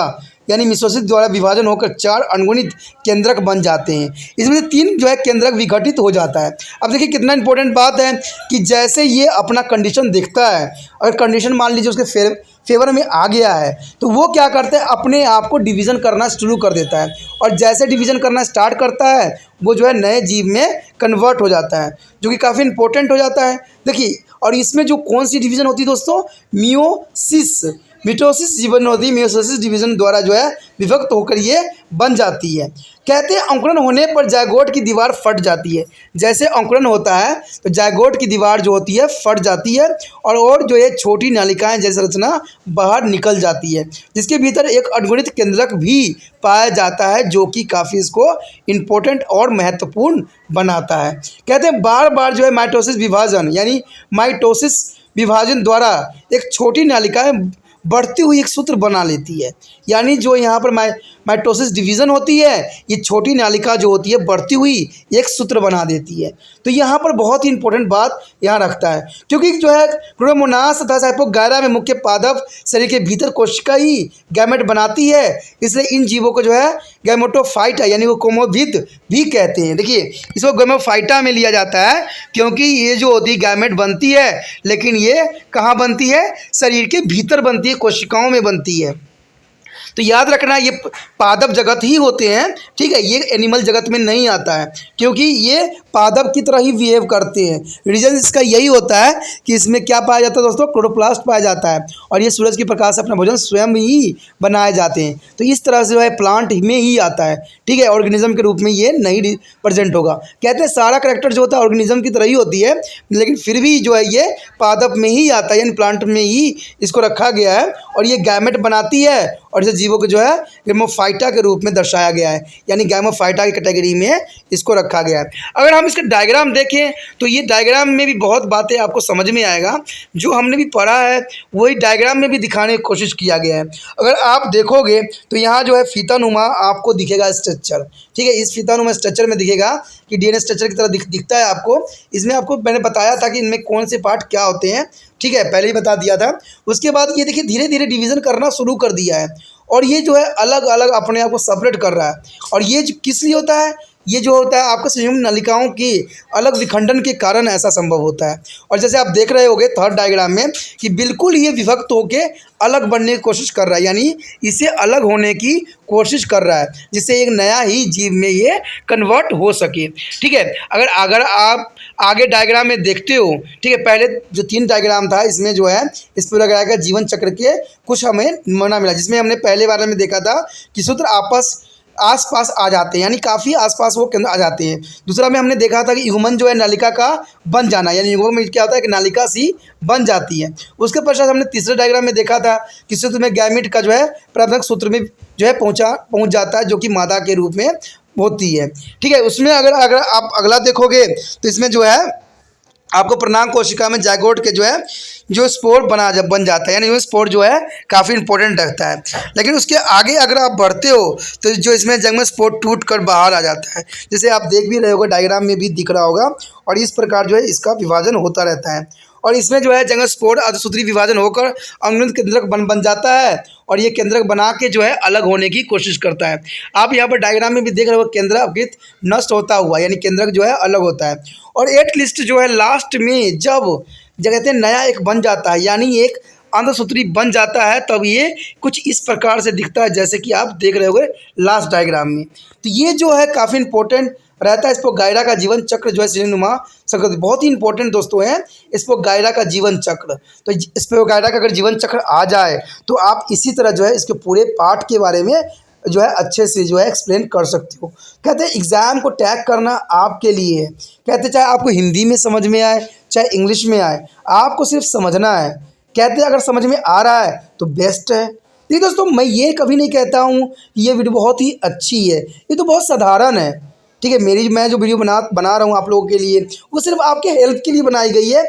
यानी मियोसिस द्वारा विभाजन होकर 4 अणुगुणित केंद्रक बन जाते हैं। इसमें से 3 जो है केंद्रक विघटित हो जाता है। अब देखिए कितना इंपॉर्टेंट बात है कि जैसे ये अपना कंडीशन देखता है, अगर कंडीशन मान लीजिए उसके फेवर में आ गया है, तो वो क्या करता है, अपने आप को डिवीज़न करना शुरू कर देता है और जैसे डिवीज़न करना स्टार्ट करता है वो जो है नए जीव में कन्वर्ट हो जाता है, जो कि काफ़ी इंपॉर्टेंट हो जाता है। देखिए, और इसमें जो कौन सी डिवीज़न होती है दोस्तों, मिटोसिस जीवन होती है, मियोसिस डिवीजन द्वारा जो है विभक्त होकर ये बन जाती है। कहते हैं अंकुरण होने पर जायगोट की दीवार फट जाती है। जैसे अंकुरण होता है तो जायगोट की दीवार जो होती है फट जाती है और जो ये छोटी नालिकाएं जैसे रचना बाहर निकल जाती है, जिसके भीतर एक अणुगुणित केंद्रक भी पाया जाता है, जो कि काफ़ी इसको इम्पोर्टेंट और महत्वपूर्ण बनाता है। कहते हैं बार बार जो है माइटोसिस विभाजन द्वारा एक छोटी नालिकाएं बढ़ती हुई एक सूत्र बना लेती है। यानी जो यहाँ पर माइटोसिस डिवीज़न होती है, ये छोटी नालिका जो होती है बढ़ती हुई एक सूत्र बना देती है। तो यहाँ पर बहुत ही इंपॉर्टेंट बात यहाँ रखता है, क्योंकि जो है क्लोरोमोनास तथा साइपोगायरा में मुख्य पादप शरीर के भीतर कोशिका ही गैमेट बनाती है, इसलिए इन जीवों को जो है गैमेटोफाइटा यानी वो कोमोविद भी कहते हैं। देखिए, इसको गैमेटोफाइटा में लिया जाता है क्योंकि ये जो होती है गैमेट बनती है, लेकिन ये कहाँ बनती है, शरीर के भीतर बनती है, कोशिकाओं में बनती है। तो याद रखना ये पादप जगत ही होते हैं, ठीक है, ये एनिमल जगत में नहीं आता है क्योंकि ये पादप की तरह ही बिहेव करते हैं। रीज़न इसका यही होता है कि इसमें क्या पाया जाता है दोस्तों, क्लोरोप्लास्ट पाया जाता है और ये सूरज के प्रकाश से अपना भोजन स्वयं ही बनाए जाते हैं। तो इस तरह से जो है प्लांट में ही आता है, ठीक है, ऑर्गेनिज्म के रूप में ये नहीं प्रेजेंट होगा। कहते हैं सारा करैक्टर जो होता है ऑर्गेनिज्म की तरह ही होती है, लेकिन फिर भी जो है ये पादप में ही आता है, यानी प्लांट में ही इसको रखा गया है और ये गैमेट बनाती है और इसे जीवों को जो है गैमेटोफाइटा के रूप में दर्शाया गया है, यानी गैमेटोफाइटा की कैटेगरी में इसको रखा गया है। अगर हम इसका डायग्राम देखें तो ये डायग्राम में भी बहुत बातें आपको समझ में आएगा, जो हमने भी पढ़ा है वही डायग्राम में भी दिखाने की कोशिश किया गया है। अगर आप देखोगे तो यहाँ जो है फीतानुमा आपको दिखेगा स्ट्रक्चर, ठीक है, इस फीतानुमा स्ट्रक्चर में दिखेगा कि डीएनए स्ट्रक्चर की तरह दिखता है आपको। इसमें आपको मैंने बताया था कि इनमें कौन से पार्ट क्या होते हैं, ठीक है, पहले ही बता दिया था। उसके बाद ये देखिए धीरे धीरे डिवीज़न करना शुरू कर दिया है और ये जो है अलग अलग अपने आप को सेपरेट कर रहा है। और ये किस लिए होता है, ये जो होता है आपके संयुक्त नलिकाओं की अलग विखंडन के कारण ऐसा संभव होता है। और जैसे आप देख रहे होगे थर्ड डायग्राम में कि बिल्कुल ये विभक्त होके अलग बनने की कोशिश कर रहा है, यानी इसे अलग होने की कोशिश कर रहा है, जिससे एक नया ही जीव में ये कन्वर्ट हो सके। ठीक है, अगर आप आगे डायग्राम में देखते हो, ठीक है, पहले जो 3 डायग्राम था इसमें जो है इस पूरा का जीवन चक्र के कुछ हमें नमूना मिला, जिसमें हमने पहले बार में देखा था कि सूत्र आसपास आ जाते हैं, यानी काफ़ी आसपास वो केंद्र आ जाते हैं। दूसरा में हमने देखा था कि ह्यूमन जो है नालिका का बन जाना, यानी ह्यूमन में क्या होता है कि नालिका सी बन जाती है। उसके पश्चात हमने तीसरे डायग्राम में देखा था कि सूत्र में गैमीट का जो है प्राथमिक सूत्र में जो है पहुंच जाता है, जो कि मादा के रूप में होती है। ठीक है, उसमें अगर आप अगला देखोगे तो इसमें जो है आपको प्रणांग कोशिका में जायगोट के जो स्पोर बन जाता है, यानी वो स्पोर जो है काफ़ी इंपॉर्टेंट रखता है। लेकिन उसके आगे अगर आप बढ़ते हो तो जो इसमें जंग में स्पोर टूट कर बाहर आ जाता है, जैसे आप देख भी रहे होगे डायग्राम में भी दिख रहा होगा। और इस प्रकार जो है इसका विभाजन होता रहता है और इसमें जो है जंग स्पोर अर्धसूत्री विभाजन होकर अणुगुणित केंद्रक बन जाता है और ये केंद्रक बना के जो है अलग होने की कोशिश करता है। आप यहाँ पर डायग्राम में भी देख रहे हो केंद्र अपकृत नष्ट होता हुआ, यानी केंद्रक जो है अलग होता है। और एटलिस्ट जो है लास्ट में जब कहते हैं नया एक बन जाता है, यानी एक अर्धसूत्री बन जाता है, तब ये कुछ इस प्रकार से दिखता है, जैसे कि आप देख रहे होंगे लास्ट डायग्राम में। तो ये जो है काफ़ी इंपॉर्टेंट रहता है। स्पोगाइरा का जीवन चक्र जो है श्रेणुमा संकृति बहुत ही इंपॉर्टेंट दोस्तों है स्पोगाइरा का जीवन चक्र। तो स्पोगाइरा का अगर जीवन चक्र आ जाए तो आप इसी तरह जो है इसके पूरे पार्ट के बारे में जो है अच्छे से जो है एक्सप्लेन कर सकते हो। कहते हैं एग्ज़ाम को टैग करना आपके लिए है। कहते चाहे आपको हिंदी में समझ में आए चाहे इंग्लिश में आए, आपको सिर्फ समझना है। कहते हैं अगर समझ में आ रहा है तो बेस्ट है, देखिए दोस्तों, मैं ये कभी नहीं कहता हूँ कि ये वीडियो बहुत ही अच्छी है, ये तो बहुत साधारण है। ठीक है, मैं जो वीडियो बना रहा हूँ आप लोगों के लिए, वो सिर्फ आपके हेल्प के लिए बनाई गई है,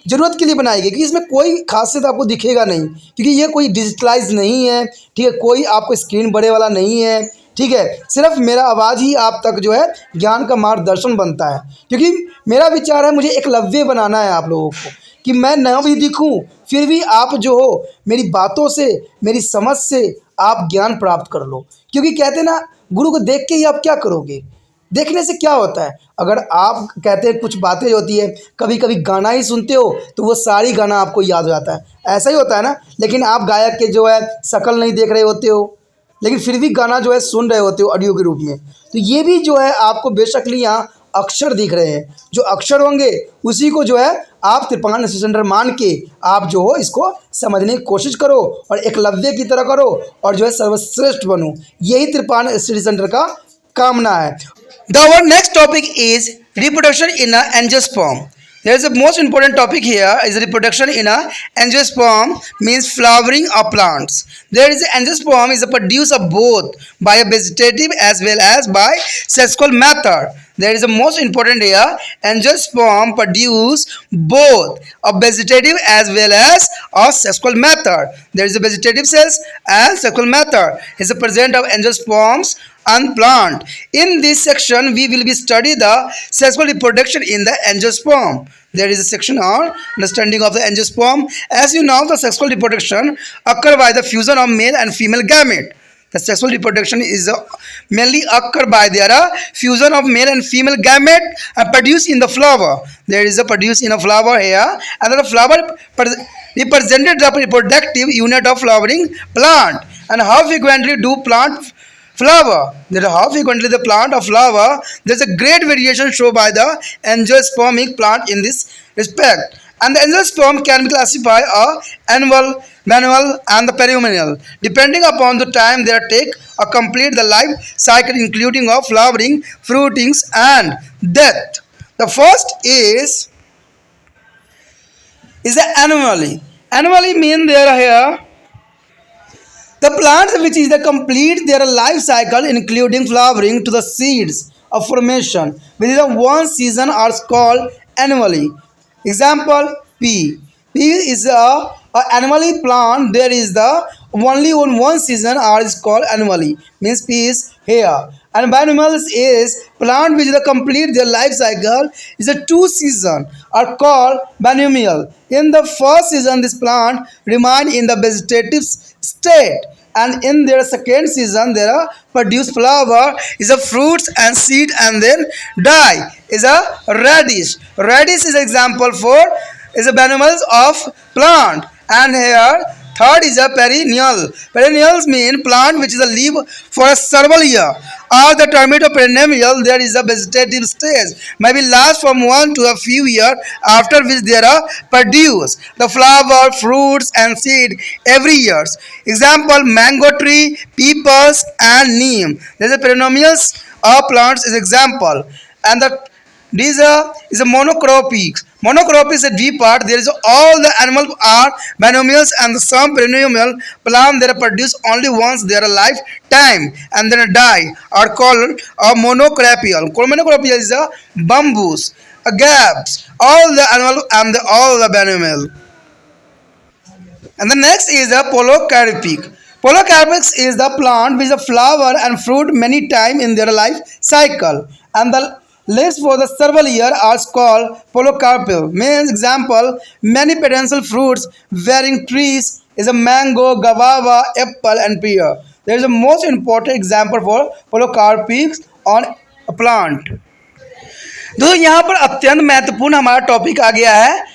ज़रूरत के लिए बनाई गई, क्योंकि इसमें कोई खासियत आपको दिखेगा नहीं, क्योंकि ये कोई डिजिटलाइज नहीं है। ठीक है, कोई आपको स्क्रीन बड़े वाला नहीं है। ठीक है, सिर्फ मेरा आवाज़ ही आप तक जो है ज्ञान का मार्गदर्शन बनता है, क्योंकि मेरा विचार है, मुझे एकलव्य बनाना है आप लोगों को, कि मैं न भी दिखूं फिर भी आप जो हो मेरी बातों से, मेरी समझ से आप ज्ञान प्राप्त कर लो। क्योंकि कहते हैं ना, गुरु को देख के ही आप क्या करोगे, देखने से क्या होता है। अगर आप कहते हैं कुछ बातें होती है, कभी कभी गाना ही सुनते हो तो वो सारी गाना आपको याद हो जाता है, ऐसा ही होता है ना। लेकिन आप गायक के जो है शक्ल नहीं देख रहे होते हो, लेकिन फिर भी गाना जो है सुन रहे होते हो ऑडियो के रूप में। तो ये भी जो है आपको बेशकली यहाँ अक्षर दिख रहे हैं, जो अक्षर होंगे उसी को जो है आप त्रिपान स्टडी सेंटर मान के आप जो हो इसको समझने की कोशिश करो और एकलव्य की तरह करो और जो है सर्वश्रेष्ठ बनो। यही त्रिपान स्टडी सेंटर का कामना है। The our next topic is reproduction in a angiosperm. There is a most important topic here is reproduction in a angiosperm, means flowering of plants. There is angiosperm is a produce of both by a vegetative as well as by sexual method. There is a most important here, angiosperm produce both a vegetative as well as a sexual method. There is a vegetative cells and sexual method is a present of angiosperms and plant. In this section we will be study the sexual reproduction in the angiosperm. There is a section on understanding of the angiosperm. As you know, the sexual reproduction occur by the fusion of male and female gamete. The sexual reproduction is mainly occur by their fusion of male and female gamete and produced in the flower. There is a produce in a flower here, and the flower represented the reproductive unit of flowering plant. And how frequently do plant flower? That how frequently the plant of flower, there is a great variation shown by the angiospermic plant in this respect. And the angiosperm can be classified annual, manual and the perennial, depending upon the time they take to complete the life cycle, including of flowering, fruitings and death. The first is the annually. Annually mean they are here the plants which is the complete their life cycle, including flowering to the seeds of formation within the one season, are called annually. Example: pea. Pea is a annually plant. There is the only on one season are is called annually. Means pea is here. And biennials is plant which is the complete their life cycle is a two season are called biennial. In the first season, this plant remain in the vegetative state, and in their second season they are produce flower is a fruits and seed and then die is a radish. Radish is example for is a biennials of plant. And here third is a perennial. Perennials mean plant which is a leaf for several year. Or the term of perennial, there is a vegetative stage, maybe last from 1 to a few years, after which there are produce the flower, fruits and seed every year. Example: mango tree, peepers and neem. There is a perennials of plants is example. And the these is a monocropic. Monocrop is a deep part. There is all the animals are binomials and some perennial plant that are produced only once their lifetime and then die are called a monocropial. Monocropial is a bamboos, a gaps, all the animal and all the binomial. And the next is a polycarpic. Polycarpic is the plant with a flower and fruit many times in their life cycle, and the leaves for the several years are called polycarpal. Means example: many perennial fruits bearing trees is a mango, guava, apple, and pear. There is a most important example for polycarpics on a plant. दोस्तों यहाँ पर अत्यंत महत्वपूर्ण हमारा topic आ गया है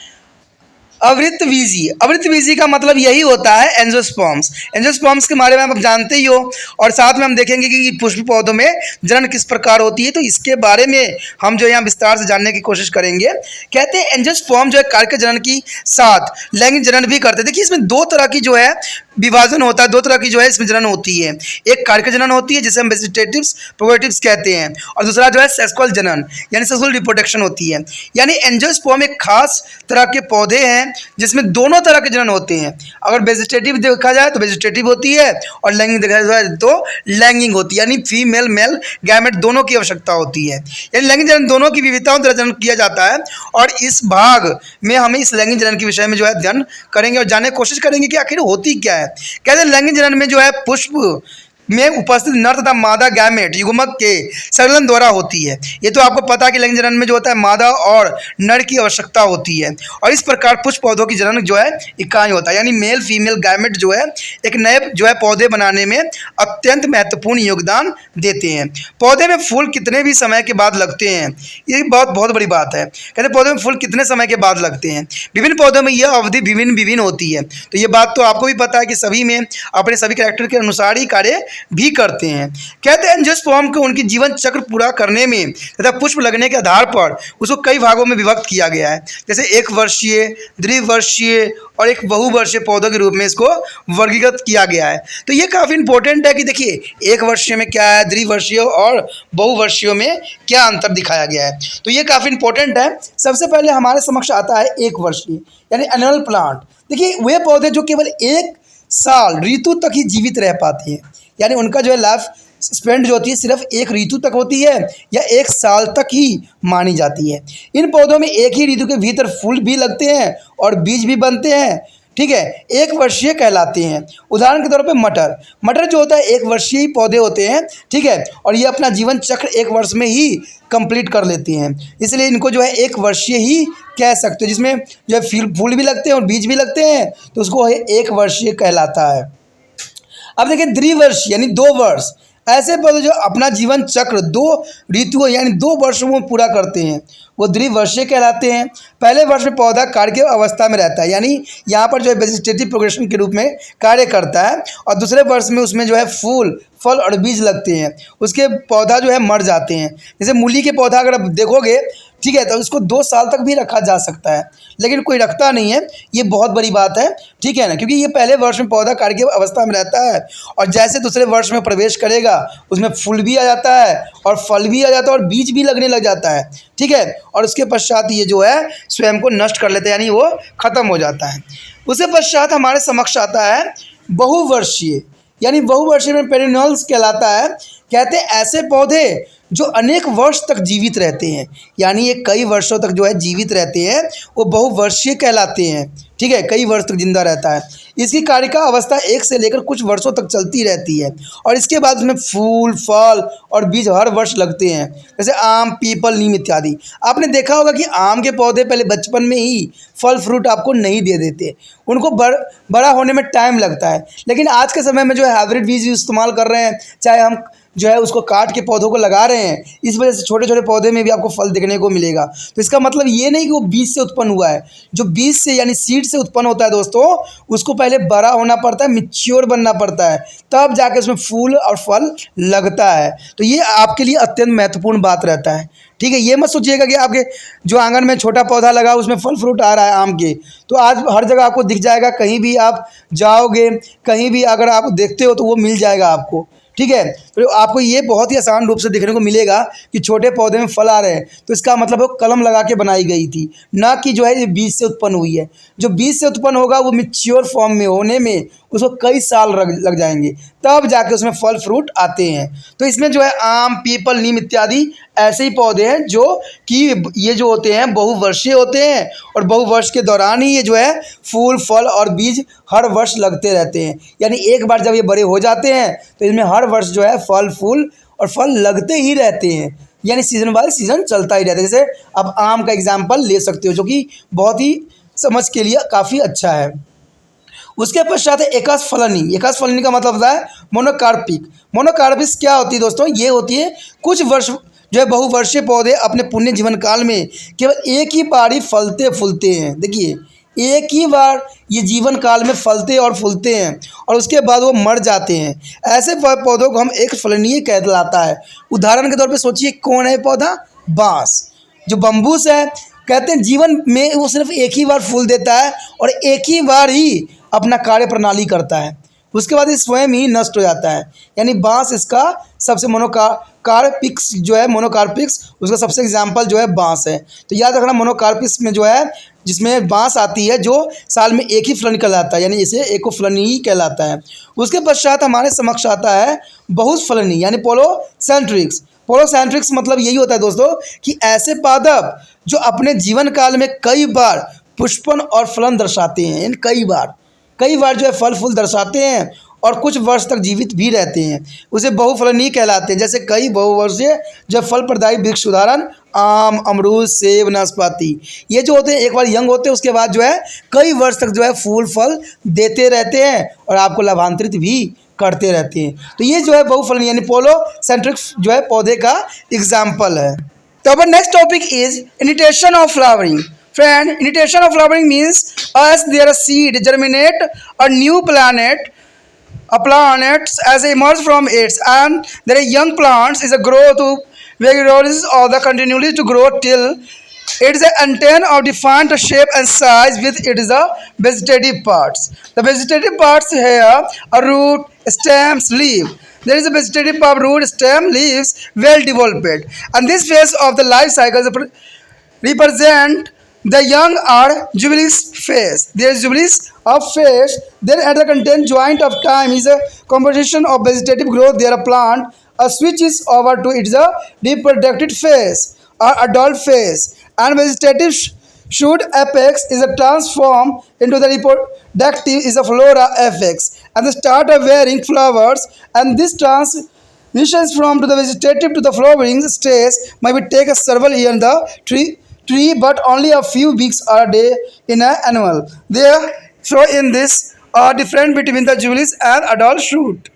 अवृतबीजी। अवृतबीजी का मतलब यही होता है एंजियोस्पर्म्स। एंजियोस्पर्म्स के बारे में आप जानते ही हो, और साथ में हम देखेंगे कि पुष्प पौधों में जनन किस प्रकार होती है, तो इसके बारे में हम जो यहाँ विस्तार से जानने की कोशिश करेंगे। कहते हैं एंजियोस्पर्म जो है कार्य जनन की साथ लैंगिक जनन भी करते हैं। देखिए इसमें दो तरह की जो है विभाजन होता है, दो तरह की जो है इसमें जनन होती है। एक कार्यक जनन होती है जिसे हम वेजिटेटिव्स प्रोगेटिव्स कहते हैं, और दूसरा जो है सेक्सुअल जनन यानी सेक्सुअल रिप्रोडक्शन होती है। यानी एंजियोस्पर्म एक खास तरह के पौधे हैं जिसमें दोनों तरह के जनन होते हैं। अगर वेजिटेटिव देखा जाए तो वेजिटेटिव होती है, और लैंगिक देखा जाए तो लैंगिक होती है, यानी फीमेल मेल गैमेट दोनों की आवश्यकता होती है। यानी लैंगिक जनन दोनों की विविधताओं द्वारा जनन किया जाता है, और इस भाग में हमें इस लैंगिक जनन के विषय में जो है अध्ययन करेंगे और जानने की कोशिश करेंगे कि आखिर होती क्या है। कहते हैं लैंगिक जनन में जो है पुष्प में उपस्थित नर तथा मादा गैमेट युग्मक के संलयन द्वारा होती है। ये तो आपको पता है कि लैंगिक जनन में जो होता है मादा और नर की आवश्यकता होती है, और इस प्रकार पुष्प पौधों की जनन जो है इकाई होता है। यानी मेल फीमेल गैमेट जो है एक नए जो है पौधे बनाने में अत्यंत महत्वपूर्ण योगदान देते हैं। पौधे में फूल कितने भी समय के बाद लगते हैं, ये बहुत बड़ी बात है। कहते हैं पौधे में फूल कितने समय के बाद लगते हैं। विभिन्न पौधों में यह अवधि विभिन्न होती है। तो ये बात तो आपको भी पता है कि सभी में अपने सभी कैरेक्टर के अनुसार ही कार्य भी करते हैं। कहते हैं एंजियोस्पर्म को उनकी जीवन चक्र पूरा करने में तथा पुष्प लगने के आधार पर उसको कई भागों में विभक्त किया गया है, जैसे एक वर्षीय, द्विवर्षीय और एक बहुवर्षीय पौधों के रूप में इसको वर्गीकृत किया गया है। तो ये काफ़ी इंपॉर्टेंट है कि देखिए एक वर्षीय में क्या है, द्विवर्षीय और बहुवर्षीय में क्या अंतर दिखाया गया है। तो ये काफ़ी इंपॉर्टेंट है। सबसे पहले हमारे समक्ष आता है एक वर्षीय यानी एनुअल प्लांट। देखिए वे पौधे जो केवल एक साल ऋतु तक ही जीवित रह पाते हैं, यानी उनका जो है लाइफ स्पेंड जो होती है सिर्फ एक ऋतु तक होती है या एक साल तक ही मानी जाती है। इन पौधों में एक ही ऋतु के भीतर फूल भी लगते हैं और बीज भी बनते हैं, ठीक है, एक वर्षीय कहलाते हैं। उदाहरण के तौर पे मटर जो होता है एक वर्षीय पौधे होते हैं, ठीक है, और ये अपना जीवन चक्र एक वर्ष में ही कंप्लीट कर लेते हैं, इसलिए इनको जो है एक वर्षीय ही कह सकते हो, जिसमें जो है फूल भी लगते हैं और बीज भी लगते हैं, तो उसको एक वर्षीय कहलाता है। अब देखिए द्विवर्ष यानी 2 वर्ष, ऐसे पौधे जो अपना जीवन चक्र 2 ऋतुओं यानी 2 वर्षों में पूरा करते हैं वो द्विवर्षीय कहलाते हैं। पहले वर्ष में पौधा कार्य की अवस्था में रहता है, यानी यहाँ पर जो है वेजिटेटिव प्रोग्रेशन के रूप में कार्य करता है, और दूसरे वर्ष में उसमें जो है फूल फल और बीज लगते हैं, उसके पौधा जो है मर जाते हैं। जैसे मूली के पौधा अगर आप देखोगे, ठीक है, तो उसको 2 साल तक भी रखा जा सकता है, लेकिन कोई रखता नहीं है, ये बहुत बड़ी बात है, ठीक है ना, क्योंकि ये पहले वर्ष में पौधा कार्य की अवस्था में रहता है, और जैसे दूसरे वर्ष में प्रवेश करेगा उसमें फूल भी आ जाता है और फल भी आ जाता है और बीज भी लगने लग जाता है, ठीक है, और उसके पश्चात ये जो है स्वयं को नष्ट कर लेता है, यानी वो खत्म हो जाता है। उसके पश्चात हमारे समक्ष आता है बहुवर्षीय, यानी बहुवर्षीय में पेरिनल्स कहलाता है। कहते हैं ऐसे पौधे जो अनेक वर्ष तक जीवित रहते हैं, यानी ये कई वर्षों तक जो है जीवित रहते हैं, वो बहुवर्षीय कहलाते हैं, ठीक है, कई वर्ष तक जिंदा रहता है। इसकी कार्यका अवस्था 1 से लेकर कुछ वर्षों तक चलती रहती है, और इसके बाद उसमें फूल फल और बीज हर वर्ष लगते हैं, जैसे आम पीपल नीम इत्यादि। आपने देखा होगा कि आम के पौधे पहले बचपन में ही फल फ्रूट आपको नहीं दे देते, उनको बड़ा होने में टाइम लगता है, लेकिन आज के समय में जो है हाइब्रिड बीज इस्तेमाल कर रहे हैं, चाहे हम जो है उसको काट के पौधों को लगा रहे हैं, इस वजह से छोटे छोटे पौधे में भी आपको फल देखने को मिलेगा। तो इसका मतलब ये नहीं कि वो बीज से उत्पन्न हुआ है, जो बीज से यानी सीड से उत्पन्न होता है दोस्तों, उसको पहले बड़ा होना पड़ता है, मैच्योर बनना पड़ता है, तब जाके उसमें फूल और फल लगता है। तो ये आपके लिए अत्यंत महत्वपूर्ण बात रहता है, ठीक है। ये मत सोचिएगा कि आपके जो आंगन में छोटा पौधा लगा उसमें फल फ्रूट आ रहा है आम के, तो आज हर जगह आपको दिख जाएगा, कहीं भी आप जाओगे, कहीं भी अगर आप देखते हो तो वो मिल जाएगा आपको, ठीक है। तो आपको ये बहुत ही आसान रूप से देखने को मिलेगा कि छोटे पौधे में फल आ रहे हैं, तो इसका मतलब वो कलम लगा के बनाई गई थी, ना कि जो है ये बीज से उत्पन्न हुई है। जो बीज से उत्पन्न होगा वो मैच्योर फॉर्म में होने में उसको कई साल लग जाएंगे, तब जाके उसमें फल फ्रूट आते हैं। तो इसमें जो है आम पीपल नीम इत्यादि ऐसे ही पौधे हैं जो कि ये जो होते हैं बहुवर्षीय होते हैं, और बहुवर्ष के दौरान ही ये जो है फूल फल और बीज हर वर्ष लगते रहते हैं। यानी एक बार जब ये बड़े हो जाते हैं तो इसमें हर वर्ष जो है फल फूल और फल लगते ही रहते हैं, यानी सीजन बाय सीजन चलता ही रहता है। जैसे अब आम का एग्जाम्पल ले सकते हो, जो कि बहुत ही समझ के लिए काफ़ी अच्छा है। उसके पश्चात है एकाश फलनी का मतलब होता है मोनोकार्पिक। मोनोकार्पिस क्या होती है दोस्तों, ये होती है कुछ वर्ष जो है बहुवर्षीय पौधे अपने पुण्य जीवन काल में केवल एक ही बार ही फलते फूलते हैं। देखिए एक ही बार ये जीवन काल में फलते और फूलते हैं और उसके बाद वो मर जाते हैं। ऐसे पौधों को हम एक फलनीय कहलाता है। उदाहरण के तौर पे सोचिए कौन है पौधा, बांस, जो बम्बूस है। कहते हैं जीवन में वो सिर्फ एक ही बार फूल देता है और एक ही बार ही अपना कार्य प्रणाली करता है। उसके बाद ये स्वयं ही नष्ट हो जाता है। यानी बांस इसका सबसे मोनोकार्पिक्स जो है, मोनोकार्पिक्स उसका सबसे एग्जाम्पल जो है बांस है। तो याद रखना मोनोकार्पिक्स में जो है जिसमें बांस आती है जो साल में एक ही फलन कहलाता है, यानी इसे एकोफलनी ही कहलाता है। उसके पश्चात हमारे समक्ष आता है बहुफलनी यानी पोलोसेंट्रिक्स। पोलोसेंट्रिक्स मतलब यही होता है दोस्तों कि ऐसे पादप जो अपने जीवन काल में कई बार पुष्पन और फलन दर्शाते हैं, यानी कई बार जो है फल फूल दर्शाते हैं और कुछ वर्ष तक जीवित भी रहते हैं, उसे बहुफलनीय कहलाते हैं। जैसे कई बहुवर्षीय जो फल प्रदायी वृक्ष, उदाहरण आम, अमरूद, सेब, नाशपाती, ये जो होते हैं एक बार यंग होते हैं उसके बाद जो है कई वर्ष तक जो है फूल फल देते रहते हैं और आपको लाभांतरित भी करते रहते हैं। तो ये जो है बहुफलनीय यानी पोलोसेंट्रिक्स जो है पौधे का एग्जाम्पल है। तो अब next topic is initiation of flowering. Friend, initiation of flowering means as their seed germinate a new planet, a plant as emerge from it, and their young plants is a grow to vigorous or the continually to grow till it is an antenne of defined shape and size with it is a vegetative parts. The vegetative parts here are root, stems, leaf. There is a vegetative part, root, stem, leaves, well developed, and this phase of the life cycle represent the young are jubilees phase. There is jubilees of phase. Then at the content joint of time is a composition of vegetative growth. There a plant a switches over to its a reproductive phase or adult phase, and vegetative shoot apex is a transform into the reproductive is a flora apex, and the start of wearing flowers, and this transitions from to the vegetative to the flowering stage might take a several years in the tree, but only a few weeks or a day in an annual. Therefore, in this are different between the jubilees and adult shoot.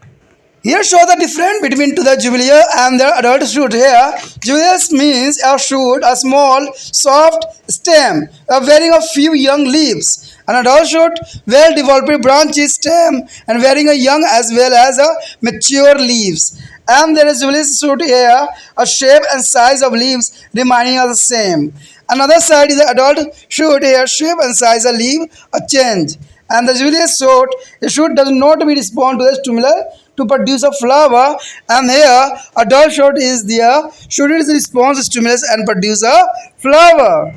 Here show the difference between to the jubilee and the adult shoot. Here, jubilees means a shoot, a small, soft stem, bearing a few young leaves. An adult shoot, well-developed branches, stem, and bearing a young as well as a mature leaves. And there is jubilees shoot here, a shape and size of leaves remaining are the same. Another side is the adult shoot here, shape and size of leaf a change. And the jubileus shoot does not be respond to the stimuli to produce a flower, and here adult shoot is there, shoot is the response to stimulus and produce a flower.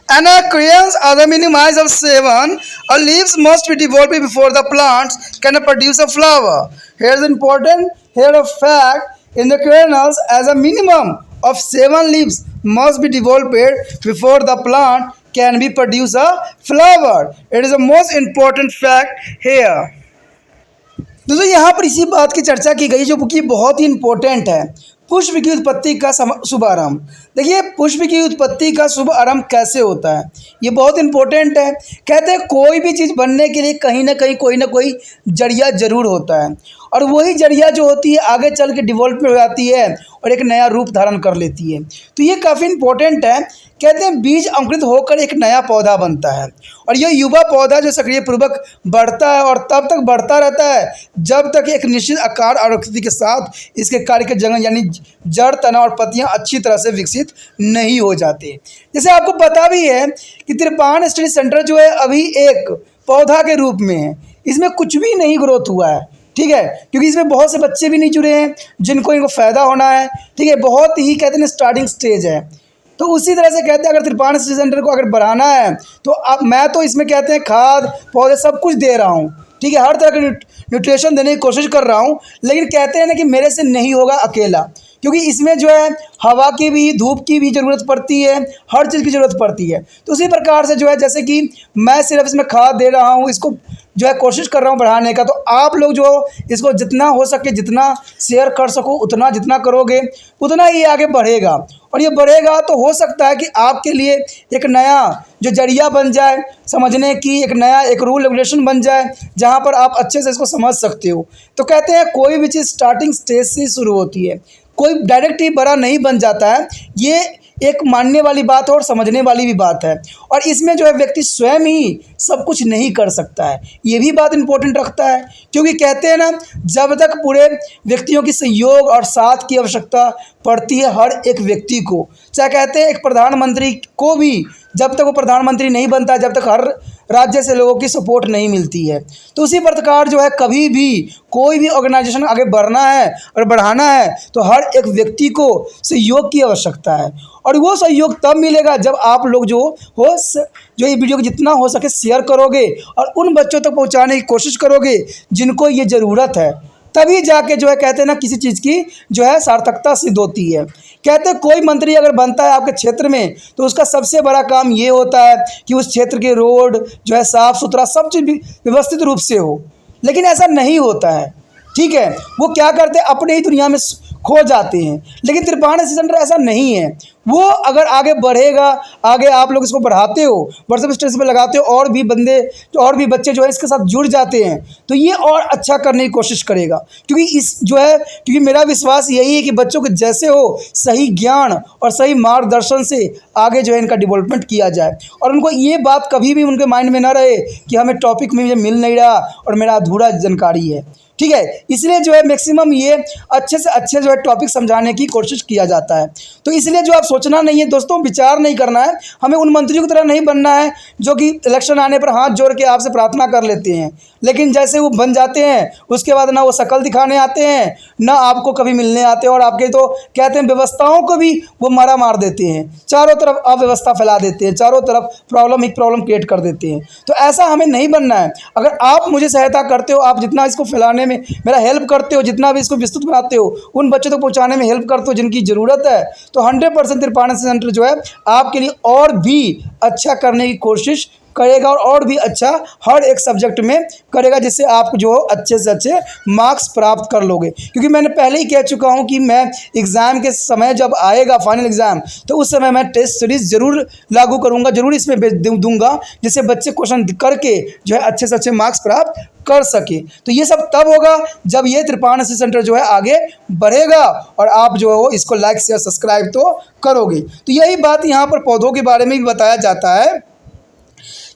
Anacreons are the minimize of 7. Leaves must be developed before the plants can produce a flower. Here is important here a fact in the kernels as a minimum of 7 leaves must be developed before the plant can be produce a flower. It is the most important fact here. दोस्तों यहाँ पर इसी बात की चर्चा की गई जो कि बहुत ही इम्पोर्टेंट है, पुष्प की उत्पत्ति का शुभारंभ। देखिए पुष्प की उत्पत्ति का शुभ आरंभ कैसे होता है, ये बहुत इंपॉर्टेंट है। कहते हैं कोई भी चीज़ बनने के लिए कहीं ना कहीं कोई ना कोई जरिया जरूर होता है, और वही जरिया जो होती है आगे चल के डेवलपमेंट हो जाती है और एक नया रूप धारण कर लेती है। तो ये काफ़ी इंपॉर्टेंट है। कहते हैं बीज अंकुरित होकर एक नया पौधा बनता है, और यह युवा पौधा जो सक्रिय पूर्वक बढ़ता है और तब तक बढ़ता रहता है जब तक एक निश्चित आकार और आकृति के साथ इसके कार्य के जगह यानी जड़, तना और पत्तियां अच्छी तरह से विकसित नहीं हो जाते। जैसे आपको पता भी है कि तिरपान स्टडी सेंटर जो है अभी एक पौधा के रूप में है, इसमें कुछ भी नहीं ग्रोथ हुआ है, ठीक है, क्योंकि इसमें बहुत से बच्चे भी नहीं जुड़े हैं जिनको इनको फ़ायदा होना है, ठीक है, बहुत ही कहते हैं स्टार्टिंग स्टेज है। तो उसी तरह से कहते हैं अगर तिरपान स्टडी सेंटर को अगर बढ़ाना है तो अब मैं तो इसमें कहते हैं खाद पौधे सब कुछ दे रहा हूँ, ठीक है, हर तरह के न्यूट्रिशन देने की कोशिश कर रहा हूँ, लेकिन कहते हैं ना कि मेरे से नहीं होगा अकेला, क्योंकि इसमें जो है हवा की भी, धूप की भी ज़रूरत पड़ती है, हर चीज़ की ज़रूरत पड़ती है। तो उसी प्रकार से जो है जैसे कि मैं सिर्फ इसमें खाद दे रहा हूँ, इसको जो है कोशिश कर रहा हूँ बढ़ाने का, तो आप लोग जो इसको जितना हो सके जितना शेयर कर सको उतना जितना करोगे उतना ही आगे बढ़ेगा, और ये बढ़ेगा तो हो सकता है कि आपके लिए एक नया जो जरिया बन जाए समझने की, एक नया एक रूल रेगुलेशन बन जाए जहाँ पर आप अच्छे से इसको समझ सकते हो। तो कहते हैं कोई भी चीज़ स्टार्टिंग स्टेज से शुरू होती है, कोई डायरेक्ट ही बड़ा नहीं बन जाता है। ये एक मानने वाली बात है और समझने वाली भी बात है, और इसमें जो है व्यक्ति स्वयं ही सब कुछ नहीं कर सकता है, ये भी बात इंपॉर्टेंट रखता है, क्योंकि कहते हैं ना जब तक पूरे व्यक्तियों की सहयोग और साथ की आवश्यकता पड़ती है हर एक व्यक्ति को, चाहे कहते हैं एक प्रधानमंत्री को भी जब तक वो प्रधानमंत्री नहीं बनता, जब तक हर राज्य से लोगों की सपोर्ट नहीं मिलती है। तो उसी प्रकार जो है कभी भी कोई भी ऑर्गेनाइजेशन आगे बढ़ना है और बढ़ाना है तो हर एक व्यक्ति को सहयोग की आवश्यकता है, और वो सहयोग तब मिलेगा जब आप लोग जो ये वीडियो को जितना हो सके शेयर करोगे और उन बच्चों तक पहुंचाने की कोशिश करोगे जिनको ये ज़रूरत है। तभी जाके जो है कहते हैं ना किसी चीज़ की जो है सार्थकता सिद्ध होती है। कहते हैं कोई मंत्री अगर बनता है आपके क्षेत्र में तो उसका सबसे बड़ा काम ये होता है कि उस क्षेत्र के रोड जो है साफ़ सुथरा सब चीज़ व्यवस्थित रूप से हो, लेकिन ऐसा नहीं होता है। ठीक है, वो क्या करते हैं अपने ही दुनिया में खो जाते हैं। लेकिन त्रिपाण सेंटर ऐसा नहीं है, वो अगर आगे बढ़ेगा, आगे आप लोग इसको बढ़ाते हो, व्हाट्सएप स्टेटस पे लगाते हो, और भी बच्चे जो है इसके साथ जुड़ जाते हैं तो ये और अच्छा करने की कोशिश करेगा। क्योंकि मेरा विश्वास यही है कि बच्चों को जैसे हो सही ज्ञान और सही मार्गदर्शन से आगे जो है इनका डेवलपमेंट किया जाए, और उनको ये बात कभी भी उनके माइंड में ना रहे कि हमें टॉपिक में मुझे मिल नहीं रहा और मेरा अधूरा जानकारी है। ठीक है, इसलिए जो है मैक्सिमम ये अच्छे से अच्छे जो है टॉपिक समझाने की कोशिश किया जाता है। तो इसलिए जो आप सोचना नहीं है दोस्तों, विचार नहीं करना है, हमें उन मंत्रियों की तरह नहीं बनना है जो कि इलेक्शन आने पर हाथ जोड़ के आपसे प्रार्थना कर लेते हैं, लेकिन जैसे वो बन जाते हैं उसके बाद ना वो शक्ल दिखाने आते हैं, ना आपको कभी मिलने आते हैं, और आपके तो कहते हैं व्यवस्थाओं को भी वो मार देते हैं, चारों तरफ अव्यवस्था फैला देते हैं, चारों तरफ प्रॉब्लम क्रिएट कर देते हैं। तो ऐसा हमें नहीं बनना है। अगर आप मुझे सहायता करते हो, आप जितना इसको फैलाने में मेरा हेल्प करते हो, जितना भी इसको विस्तृत बनाते हो, उन बच्चों तक पहुंचाने में हेल्प करते हो जिनकी ज़रूरत है, तो 100% त्रिपाण सेंटर जो है आपके लिए और भी अच्छा करने की कोशिश करेगा और भी अच्छा हर एक सब्जेक्ट में करेगा, जिससे आप जो अच्छे से अच्छे मार्क्स प्राप्त कर लोगे। क्योंकि मैंने पहले ही कह चुका हूं कि मैं एग्ज़ाम के समय जब आएगा फाइनल एग्ज़ाम, तो उस समय मैं टेस्ट सीरीज़ ज़रूर लागू करूंगा, ज़रूर इसमें दूंगा, जिससे बच्चे क्वेश्चन करके जो है अच्छे से अच्छे मार्क्स प्राप्त कर सके। तो ये सब तब होगा जब ये त्रिपाण सेंटर जो है आगे बढ़ेगा और आप जो है इसको लाइक शेयर सब्सक्राइब तो करोगे। तो यही बात यहाँ पर पौधों के बारे में भी बताया जाता है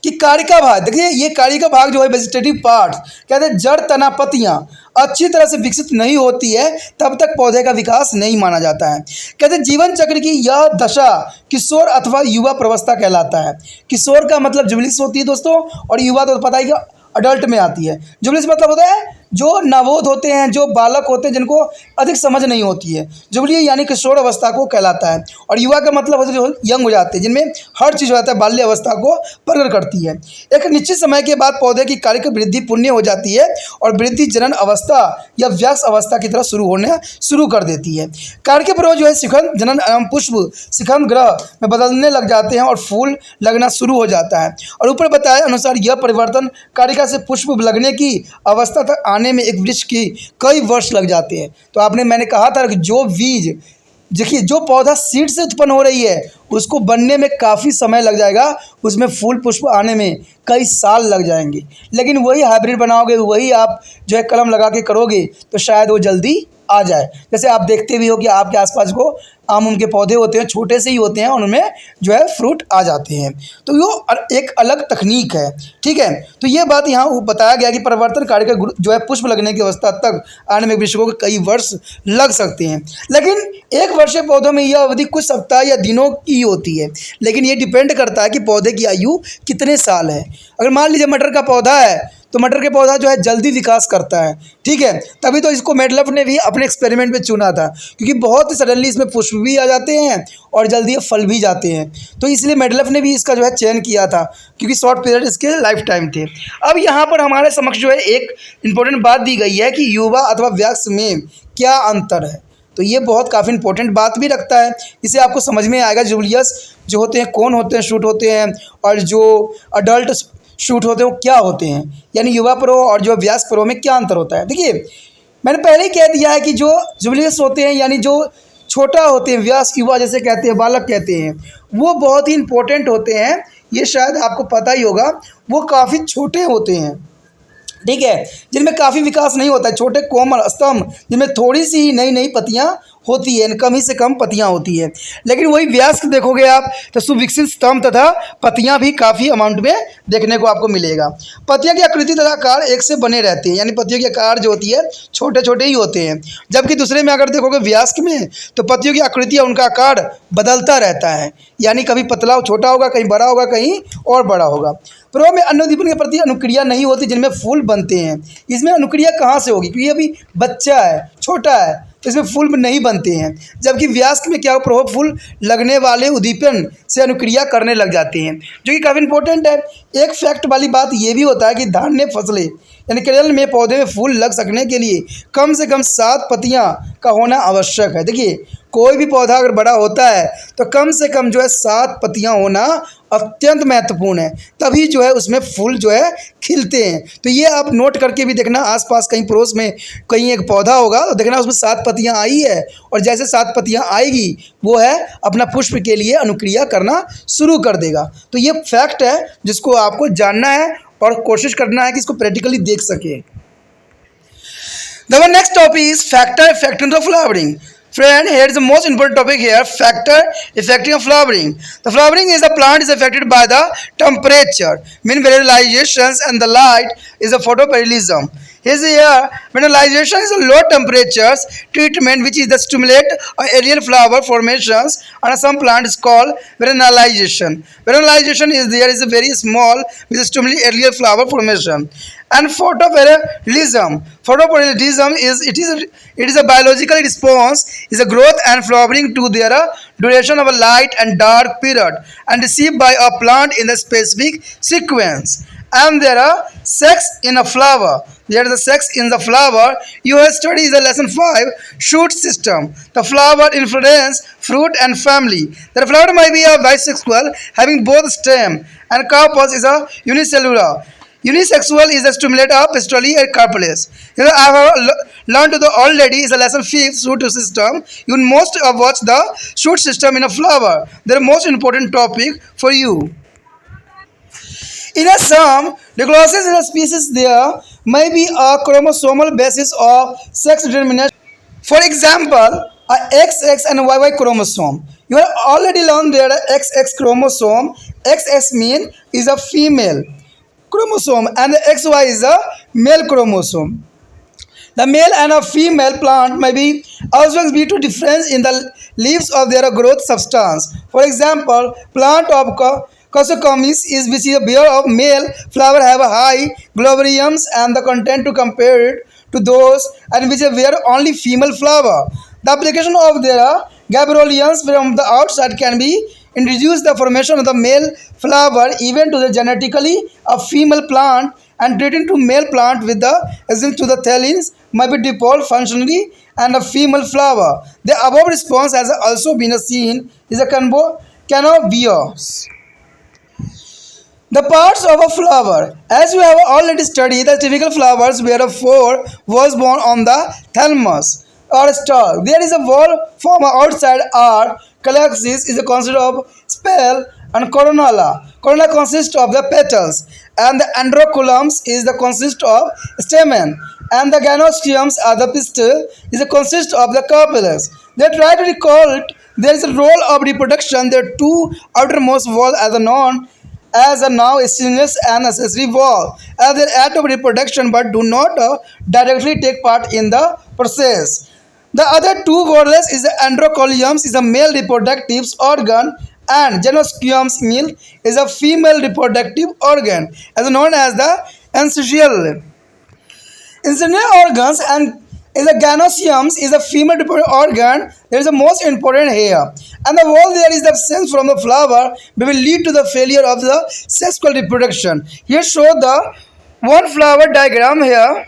कि कार्य का भाग, देखिए ये कार्य का भाग जो है वेजिटेटिव पार्ट, कहते हैं जड़ तना पत्तियाँ अच्छी तरह से विकसित नहीं होती है तब तक पौधे का विकास नहीं माना जाता है। कहते हैं जीवन चक्र की यह दशा किशोर अथवा युवा प्रवस्था कहलाता है। किशोर का मतलब जुबलिस होती है दोस्तों, और युवा तो पता ही कि अडल्ट में आती है। जुबलिस मतलब होता है जो नवोध होते हैं, जो बालक होते हैं जिनको अधिक समझ नहीं होती है, जुबली यानी किशोर अवस्था को कहलाता है। और युवा का मतलब होता है जो यंग हो जाते हैं, जिनमें हर चीज़ हो जाता है, बाल्य अवस्था को प्रकट करती है। एक निश्चित समय के बाद पौधे की कार्य वृद्धि पुण्य हो जाती है और वृद्धि जनन अवस्था या व्यास अवस्था की तरह शुरू कर देती है। कार्य के पर्व जो है शिखंड जनन एवं पुष्प शिखंड ग्रह में बदलने लग जाते हैं और फूल लगना शुरू हो जाता है। और ऊपर बताया अनुसार यह परिवर्तन कारिका से पुष्प लगने की अवस्था तक आने में एक वृक्ष की कई वर्ष लग जाते हैं। तो मैंने कहा था कि जो बीज, देखिए जो पौधा सीड से उत्पन्न हो रही है उसको बनने में काफ़ी समय लग जाएगा, उसमें फूल पुष्प आने में कई साल लग जाएंगे। लेकिन वही हाइब्रिड बनाओगे, वही आप जो है कलम लगा के करोगे तो शायद वो जल्दी आ जाए। जैसे आप देखते भी हो कि आपके आसपास को आम के पौधे होते हैं, छोटे से ही होते हैं, उनमें जो है फ्रूट आ जाते हैं। तो वो एक अलग तकनीक है। ठीक है, तो ये बात यहाँ बताया गया कि परिवर्तन कार्य का जो है पुष्प लगने की अवस्था तक आने में वृक्षों के कई वर्ष लग सकते हैं। लेकिन एक वर्षीय पौधों में यह अवधि कुछ सप्ताह या दिनों की होती है, लेकिन ये डिपेंड करता है कि पौधे की आयु कितने साल है। अगर मान लीजिए मटर का पौधा है तो मटर के पौधा जो है जल्दी विकास करता है। ठीक है, तभी तो इसको मेडलफ ने भी अपने एक्सपेरिमेंट में चुना था, क्योंकि बहुत ही सडनली इसमें पुष्प भी आ जाते हैं और जल्दी फल भी जाते हैं। तो इसलिए मेडलफ ने भी इसका जो है चयन किया था, क्योंकि शॉर्ट पीरियड इसके लाइफ टाइम थे। अब यहाँ पर हमारे समक्ष जो है एक इम्पोर्टेंट बात दी गई है कि युवा अथवा वयस्क में क्या अंतर है। तो ये बहुत काफ़ी इंपॉर्टेंट बात भी रखता है, इसे आपको समझ में आएगा जुबलियस जो होते हैं कौन होते हैं, शूट होते हैं, और जो अडल्ट शूट होते हैं वो क्या होते हैं, यानी युवा पर्व और जो वयस्क पर्व में क्या अंतर होता है। देखिए मैंने पहले ही कह दिया है कि जो जुबलियस होते हैं यानी जो छोटा होते हैं, वयस्क युवा जैसे कहते हैं, बालक कहते हैं, वो बहुत ही इंपॉर्टेंट होते हैं। ये शायद आपको पता ही होगा, वो काफ़ी छोटे होते हैं। ठीक है, जिनमें काफ़ी विकास नहीं होता है, छोटे कोमल स्तंभ जिनमें थोड़ी सी नई पत्तियाँ होती है, यानी कम ही से कम पत्तियां होती है। लेकिन वही वयस्क देखोगे आप तो सुविकसित स्तंभ तथा पत्तियां भी काफ़ी अमाउंट में देखने को आपको मिलेगा। पत्तियां की आकृति तथा आकार एक से बने रहते हैं, यानी पत्तियों के आकार जो होती है छोटे छोटे ही होते हैं। जबकि दूसरे में अगर देखोगे वयस्क में तो पत्तियों की आकृति या उनका आकार बदलता रहता है, यानी कभी पतला छोटा होगा, कहीं बड़ा होगा, कहीं और बड़ा होगा। प्रभाव में अन्नोद्दीपन के प्रति अनुक्रिया नहीं होती जिनमें फूल बनते हैं। इसमें अनुक्रिया कहाँ से होगी, क्योंकि अभी बच्चा है, छोटा है, तो इसमें फूल नहीं बनते हैं। जबकि वयस्क में क्या हो, प्रभाव फूल लगने वाले उद्दीपन से अनुक्रिया करने लग जाते हैं, जो कि काफ़ी इंपॉर्टेंट है। एक फैक्ट वाली बात ये भी होता है कि धान्य फसलें यानी केरल में पौधे में फूल लग सकने के लिए कम से कम 7 पत्तियां का होना आवश्यक है। देखिए कोई भी पौधा अगर बड़ा होता है तो कम से कम जो है 7 पत्तियां होना अत्यंत महत्वपूर्ण है, तभी जो है उसमें फूल जो है खिलते हैं। तो ये आप नोट करके भी देखना, आसपास कहीं पड़ोस में कहीं एक पौधा होगा तो देखना उसमें 7 पत्तियां आई है, और जैसे 7 पत्तियां आएगी वो है अपना पुष्प के लिए अनुक्रिया करना शुरू कर देगा। तो ये फैक्ट है जिसको आपको जानना है और कोशिश करना है कि इसको प्रैक्टिकली देख सके। The next topic is factor affecting the flowering. Friend, here is the most important topic here, factor affecting flowering. The flowering is the plant is affected by the temperature, mineralizations, and the light is a photoparallelism. Here, mineralization is a low temperatures treatment which is the stimulate aerial flower formations on some plant is called mineralization. Mineralization is there is a very small with stimulate aerial flower formation. And photoparallelism. Photoparallelism is a biological response, is a growth and flowering to their duration of a light and dark period and received by a plant in a specific sequence. And there are sex in a flower. There is a sex in the flower. You have studied the lesson 5 shoot system. The flower influence fruit and family. The flower may be a bisexual having both stem and carpus is a unicellular. Unisexual is a stimulate of pistoli and carpellus. I have learned already is a lesson 5 shoot system. You must watch the shoot system in a flower. The most important topic for you. In a sum, diglossis in a species there may be a chromosomal basis of sex determination. For example, a XX and YY chromosome. You have already learned that XX chromosome, XX mean is a female chromosome and the XY is a male chromosome. The male and a female plant may be also be to difference in the leaves of their growth substance. For example, plant of Casocomis is which is a bear of male flower have a high globariums and the content to compare it to those and which are where only female flower. The application of their gaberolians from the outside can be introduce the formation of the male flower even to the genetically a female plant and treating to male plant with the exempt to the thalins might be dipole functionally and a female flower. The above response has also been seen is a canobios. The parts of a flower. As you have already studied, the typical flowers where a flower was born on the thalamus or stalk. There is a wall from outside or calyxis is a concept of spell and corolla. Corolla consists of the petals and the androculums is the consist of stamen and the gynoeciums are the pistil is a consist of the carpellus. They try to recall it. There is a role of reproduction. There are 2 outermost walls as a known as a now stimulus and accessory wall as they act of reproduction but do not directly take part in the process. The other 2 whorls is the androculums is a male reproductive organ and gynoeciums male is a female reproductive organ as known as the ancestral. Incidental organs and is a gynoeciums is a female reproductive organ. There is the most important here. And the wall there is the absence from the flower will lead to the failure of the sexual reproduction. Here show the one flower diagram here.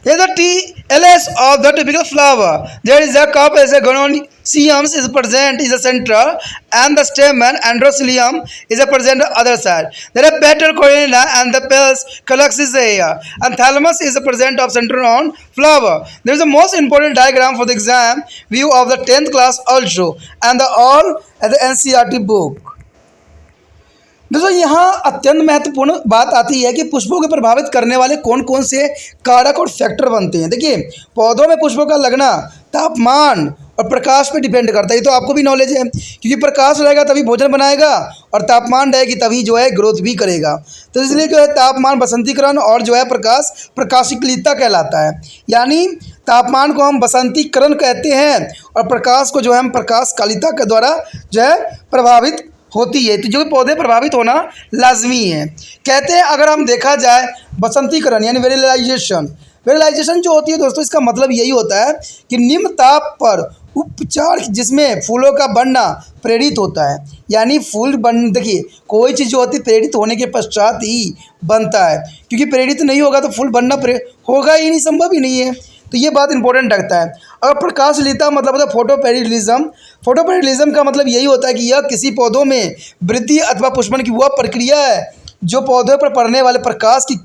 Here the TLS of the typical flower. There is a cup as a gynoecium is present is a center and the stamen androcilium is a present other side. There are petal corona and the pels calyxis here and thalamus is a present of center on flower. There is a most important diagram for the exam view of the 10th class also and the all at the NCERT book. दोस्तों यहाँ अत्यंत महत्वपूर्ण बात आती है कि पुष्पों को प्रभावित करने वाले कौन कौन से कारक और फैक्टर बनते हैं। देखिए पौधों में पुष्पों का लगना तापमान और प्रकाश पे डिपेंड करता है। ये तो आपको भी नॉलेज है, क्योंकि प्रकाश रहेगा तभी भोजन बनाएगा और तापमान रहेगी तभी जो है ग्रोथ भी करेगा। तो इसलिए जो है तापमान बसंतीकरण और जो है प्रकाश प्रकाशिकलीता कहलाता है। यानी तापमान को हम बसंतीकरण कहते हैं और प्रकाश को जो है हम प्रकाशकालिता के द्वारा जो है प्रभावित होती है। तो जो पौधे प्रभावित होना लाजमी है। कहते हैं अगर हम देखा जाए बसंतीकरण यानी वेरिलाइजेशन जो होती है दोस्तों, इसका मतलब यही होता है कि निम्न ताप पर उपचार जिसमें फूलों का बनना प्रेरित होता है। यानी फूल बन, देखिए कोई चीज़ जो होती है प्रेरित होने के पश्चात ही बनता है, क्योंकि प्रेरित नहीं होगा तो फूल बनना होगा ही नहीं, संभव ही नहीं है। तो ये बात इंपॉर्टेंट रखता है। अगर प्रकाशलीता मतलब होता है फोटोपेरिडिज्म का मतलब यही होता है कि यह किसी पौधों में वृद्धि अथवा पुष्पन की वह प्रक्रिया है जो पौधों पर पड़ने वाले प्रकाश की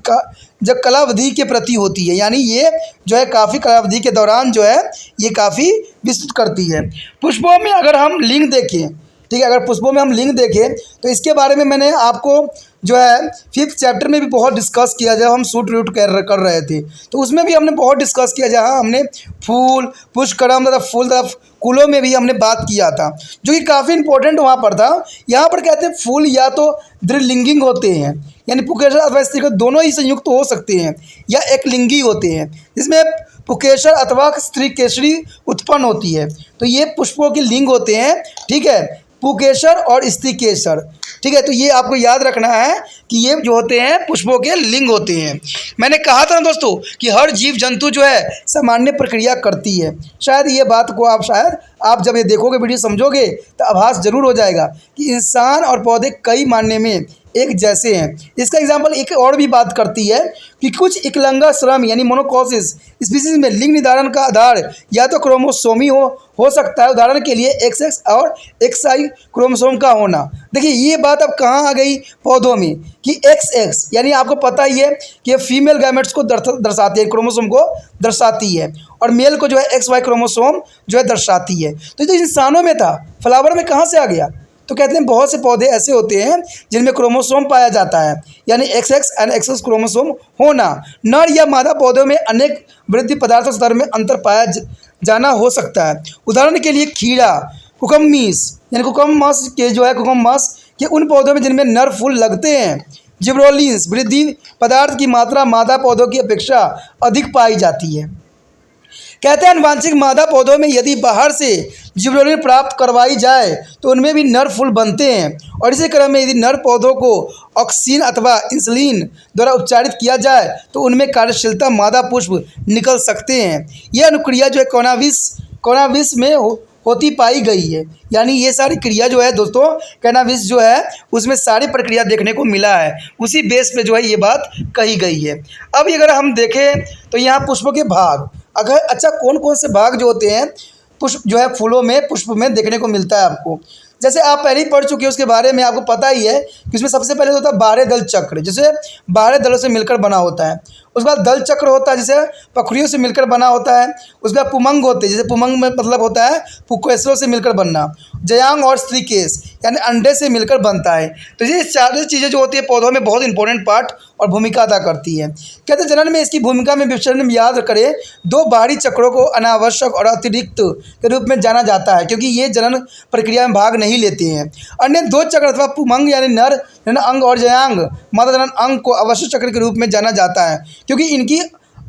जब कलावधि के प्रति होती है। यानी ये जो है काफ़ी कलावधि के दौरान जो है ये काफ़ी विस्तृत करती है। पुष्पों में अगर हम लिंग देखें, ठीक है, अगर पुष्पों में हम लिंग देखें तो इसके बारे में मैंने आपको जो है 5th चैप्टर में भी बहुत डिस्कस किया, जब हम शूट रूट कर रहे थे तो उसमें भी हमने बहुत डिस्कस किया, जहाँ हमने फूल पुष्पक्रम तथा फूल तथा कुलों में भी हमने बात किया था, जो कि काफ़ी इंपॉर्टेंट वहाँ पर था। यहाँ पर कहते हैं फूल या तो द्विलिंगिक होते हैं, यानी पुकेसर अथवा स्त्री दोनों ही संयुक्त हो सकते हैं, या एक लिंगी होते हैं जिसमें पुकेसर अथवा स्त्री केसरी उत्पन्न होती है। तो ये पुष्पों के लिंग होते हैं, ठीक है, पुकेसर और स्त्री केसर, ठीक है। तो ये आपको याद रखना है कि ये जो होते हैं पुष्पों के लिंग होते हैं। मैंने कहा था ना दोस्तों कि हर जीव जंतु जो है सामान्य प्रक्रिया करती है। शायद ये बात को आप जब ये देखोगे वीडियो समझोगे तो आभास जरूर हो जाएगा कि इंसान और पौधे कई मायने में एक जैसे हैं। इसका एग्जाम्पल एक और भी बात करती है कि कुछ इकलंगा श्रम यानी मोनोकॉसिस स्पीसीज में लिंग निर्धारण का आधार या तो क्रोमोसोमी हो सकता है। उदाहरण के लिए XX और XY क्रोमोसोम का होना। देखिए ये बात अब कहाँ आ गई पौधों में कि XX यानी आपको पता ही है कि फीमेल गैमेट्स को दर्शाती है, क्रोमोसोम को दर्शाती है, और मेल को जो है XY क्रोमोसोम जो है दर्शाती है। तो ये तो इंसानों में था, फ्लावर में कहाँ से आ गया? तो कहते हैं बहुत से पौधे ऐसे होते हैं जिनमें क्रोमोसोम पाया जाता है, यानी XX एंड XX क्रोमोसोम होना। नर या मादा पौधों में अनेक वृद्धि पदार्थों स्तर में अंतर पाया जाना हो सकता है। उदाहरण के लिए खीरा, कुकुम्बिस यानी कुकुम्बस के उन पौधों में जिनमें नर फूल लगते हैं। जिब्रोलिन्स वृद्धि पदार्थ की मात्रा मादा पौधों की अपेक्षा अधिक पाई जाती है। कहते हैं आनुवांशिक मादा पौधों में यदि बाहर से जिब्रोलिन प्राप्त करवाई जाए तो उनमें भी नर फूल बनते हैं, और इसी क्रम में यदि नर पौधों को ऑक्सीन अथवा इंसुलिन द्वारा उपचारित किया जाए तो उनमें कार्यशीलता मादा पुष्प निकल सकते हैं। यह अनुक्रिया जो है कैनाबिस में होती पाई गई है। यानी ये सारी क्रिया जो है दोस्तों कैनाबिस जो है उसमें सारी प्रक्रिया देखने को मिला है, उसी बेस पे जो है ये बात कही गई है। अब अगर हम देखें तो यहाँ पुष्पों के भाग, अगर अच्छा कौन कौन से भाग जो होते हैं पुष्प जो है फूलों में पुष्प में देखने को मिलता है आपको, जैसे आप पहले ही पढ़ चुके हैं, उसके बारे में आपको पता ही है कि उसमें सबसे पहले होता है 12 दल चक्र, जैसे 12 दलों से मिलकर बना होता है। उसके बाद दल चक्र होता है जिसे पखुड़ियों से मिलकर बना होता है। उसके बाद पुमंग होते हैं, जैसे पुमंग में मतलब होता है पुकेसरों से मिलकर बनना। जयांग और स्त्रीकेस यानी अंडे से मिलकर बनता है। तो ये चारों चीज़ें जो होती है पौधों में बहुत इंपॉर्टेंट पार्ट और भूमिका अदा करती है। कहते हैं जनन में इसकी भूमिका में विचरण में याद करें 2 बाहरी चक्रों को अनावश्यक और अतिरिक्त के रूप में जाना जाता है, क्योंकि ये जनन प्रक्रिया में भाग नहीं लेते हैं। अन्य 2 चक्र अथवा पुमंग यानी नर जनन अंग और जयांग मादा जनन अंग को आवश्यक चक्र के रूप में जाना जाता है, क्योंकि इनकी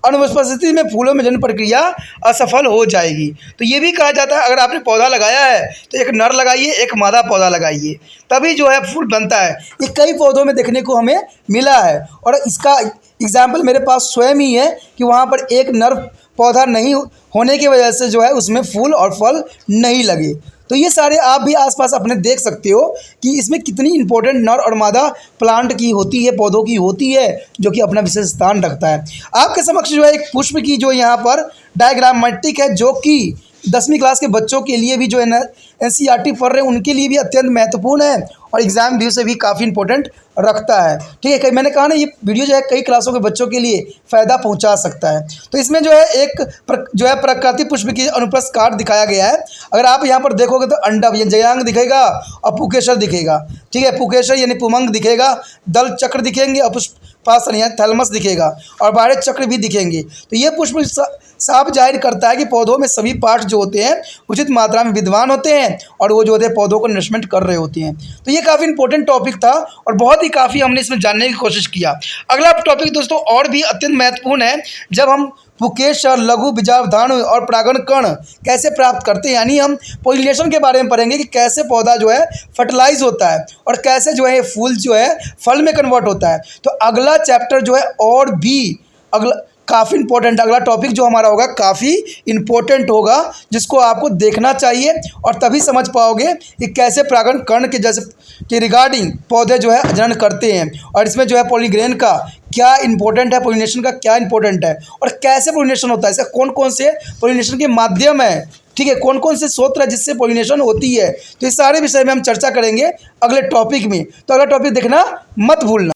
अनुपस्थिति में फूलों में जनन प्रक्रिया असफल हो जाएगी। तो ये भी कहा जाता है अगर आपने पौधा लगाया है तो एक नर लगाइए, एक मादा पौधा लगाइए, तभी जो है फूल बनता है। ये कई पौधों में देखने को हमें मिला है, और इसका एग्जाम्पल मेरे पास स्वयं ही है कि वहाँ पर एक नर पौधा नहीं होने की वजह से जो है उसमें फूल और फल नहीं लगे। तो ये सारे आप भी आसपास अपने देख सकते हो कि इसमें कितनी इंपॉर्टेंट नर और मादा प्लांट की होती है, पौधों की होती है, जो कि अपना विशेष स्थान रखता है। आपके समक्ष जो है एक पुष्प की जो यहाँ पर डायग्रामेटिक है, जो कि 10वीं क्लास के बच्चों के लिए भी जो है ना NCERT पढ़ रहे हैं उनके लिए भी अत्यंत महत्वपूर्ण है, और एग्जाम व्यू से भी काफ़ी इंपॉर्टेंट रखता है। ठीक है, मैंने कहा ना ये वीडियो जो है कई क्लासों के बच्चों के लिए फ़ायदा पहुंचा सकता है। तो इसमें जो है एक जो है प्रकृति पुष्प की अनुप्रस्थ काट दिखाया गया है। अगर आप यहाँ पर देखोगे तो अंडा जयांग दिखेगा और पुकेसर दिखेगा। ठीक है, पुकेसर यानी पुमंग दिखेगा, दल चक्र दिखेंगे और पाषण या थैलमस दिखेगा और बाहरी चक्र भी दिखेंगे। तो ये पुष्प साफ जाहिर करता है कि पौधों में सभी पार्ट जो होते हैं उचित मात्रा में विद्यमान होते हैं और वो जो होते हैं पौधों को नरिशमेंट कर रहे होते हैं। तो ये काफ़ी इंपॉर्टेंट टॉपिक था और बहुत ही काफ़ी हमने इसमें जानने की कोशिश किया। अगला टॉपिक दोस्तों और भी अत्यंत महत्वपूर्ण है, जब हम पुकेश और लघु बीजाणु और परागण कण कैसे प्राप्त करते हैं, यानी हम पॉलिनेशन के बारे में पढ़ेंगे कि कैसे पौधा जो है फर्टिलाइज होता है और कैसे जो है फूल जो है फल में कन्वर्ट होता है। तो अगला चैप्टर जो है और भी अगला काफ़ी इंपॉर्टेंट, अगला टॉपिक जो हमारा होगा काफ़ी इंपॉर्टेंट होगा, जिसको आपको देखना चाहिए और तभी समझ पाओगे कि कैसे परागण कण के जैसे के रिगार्डिंग पौधे जो है अध्ययन करते हैं और इसमें जो है पॉलीग्रेन का क्या इंपॉर्टेंट है, पोलिनेशन का क्या इंपॉर्टेंट है और कैसे पोलिनेशन होता है, इसका कौन कौन से पोलिनेशन के माध्यम है, ठीक है, कौन कौन से स्रोत है जिससे पोलिनेशन होती है। तो इस सारे विषय में हम चर्चा करेंगे अगले टॉपिक में। तो अगला टॉपिक देखना मत भूलना।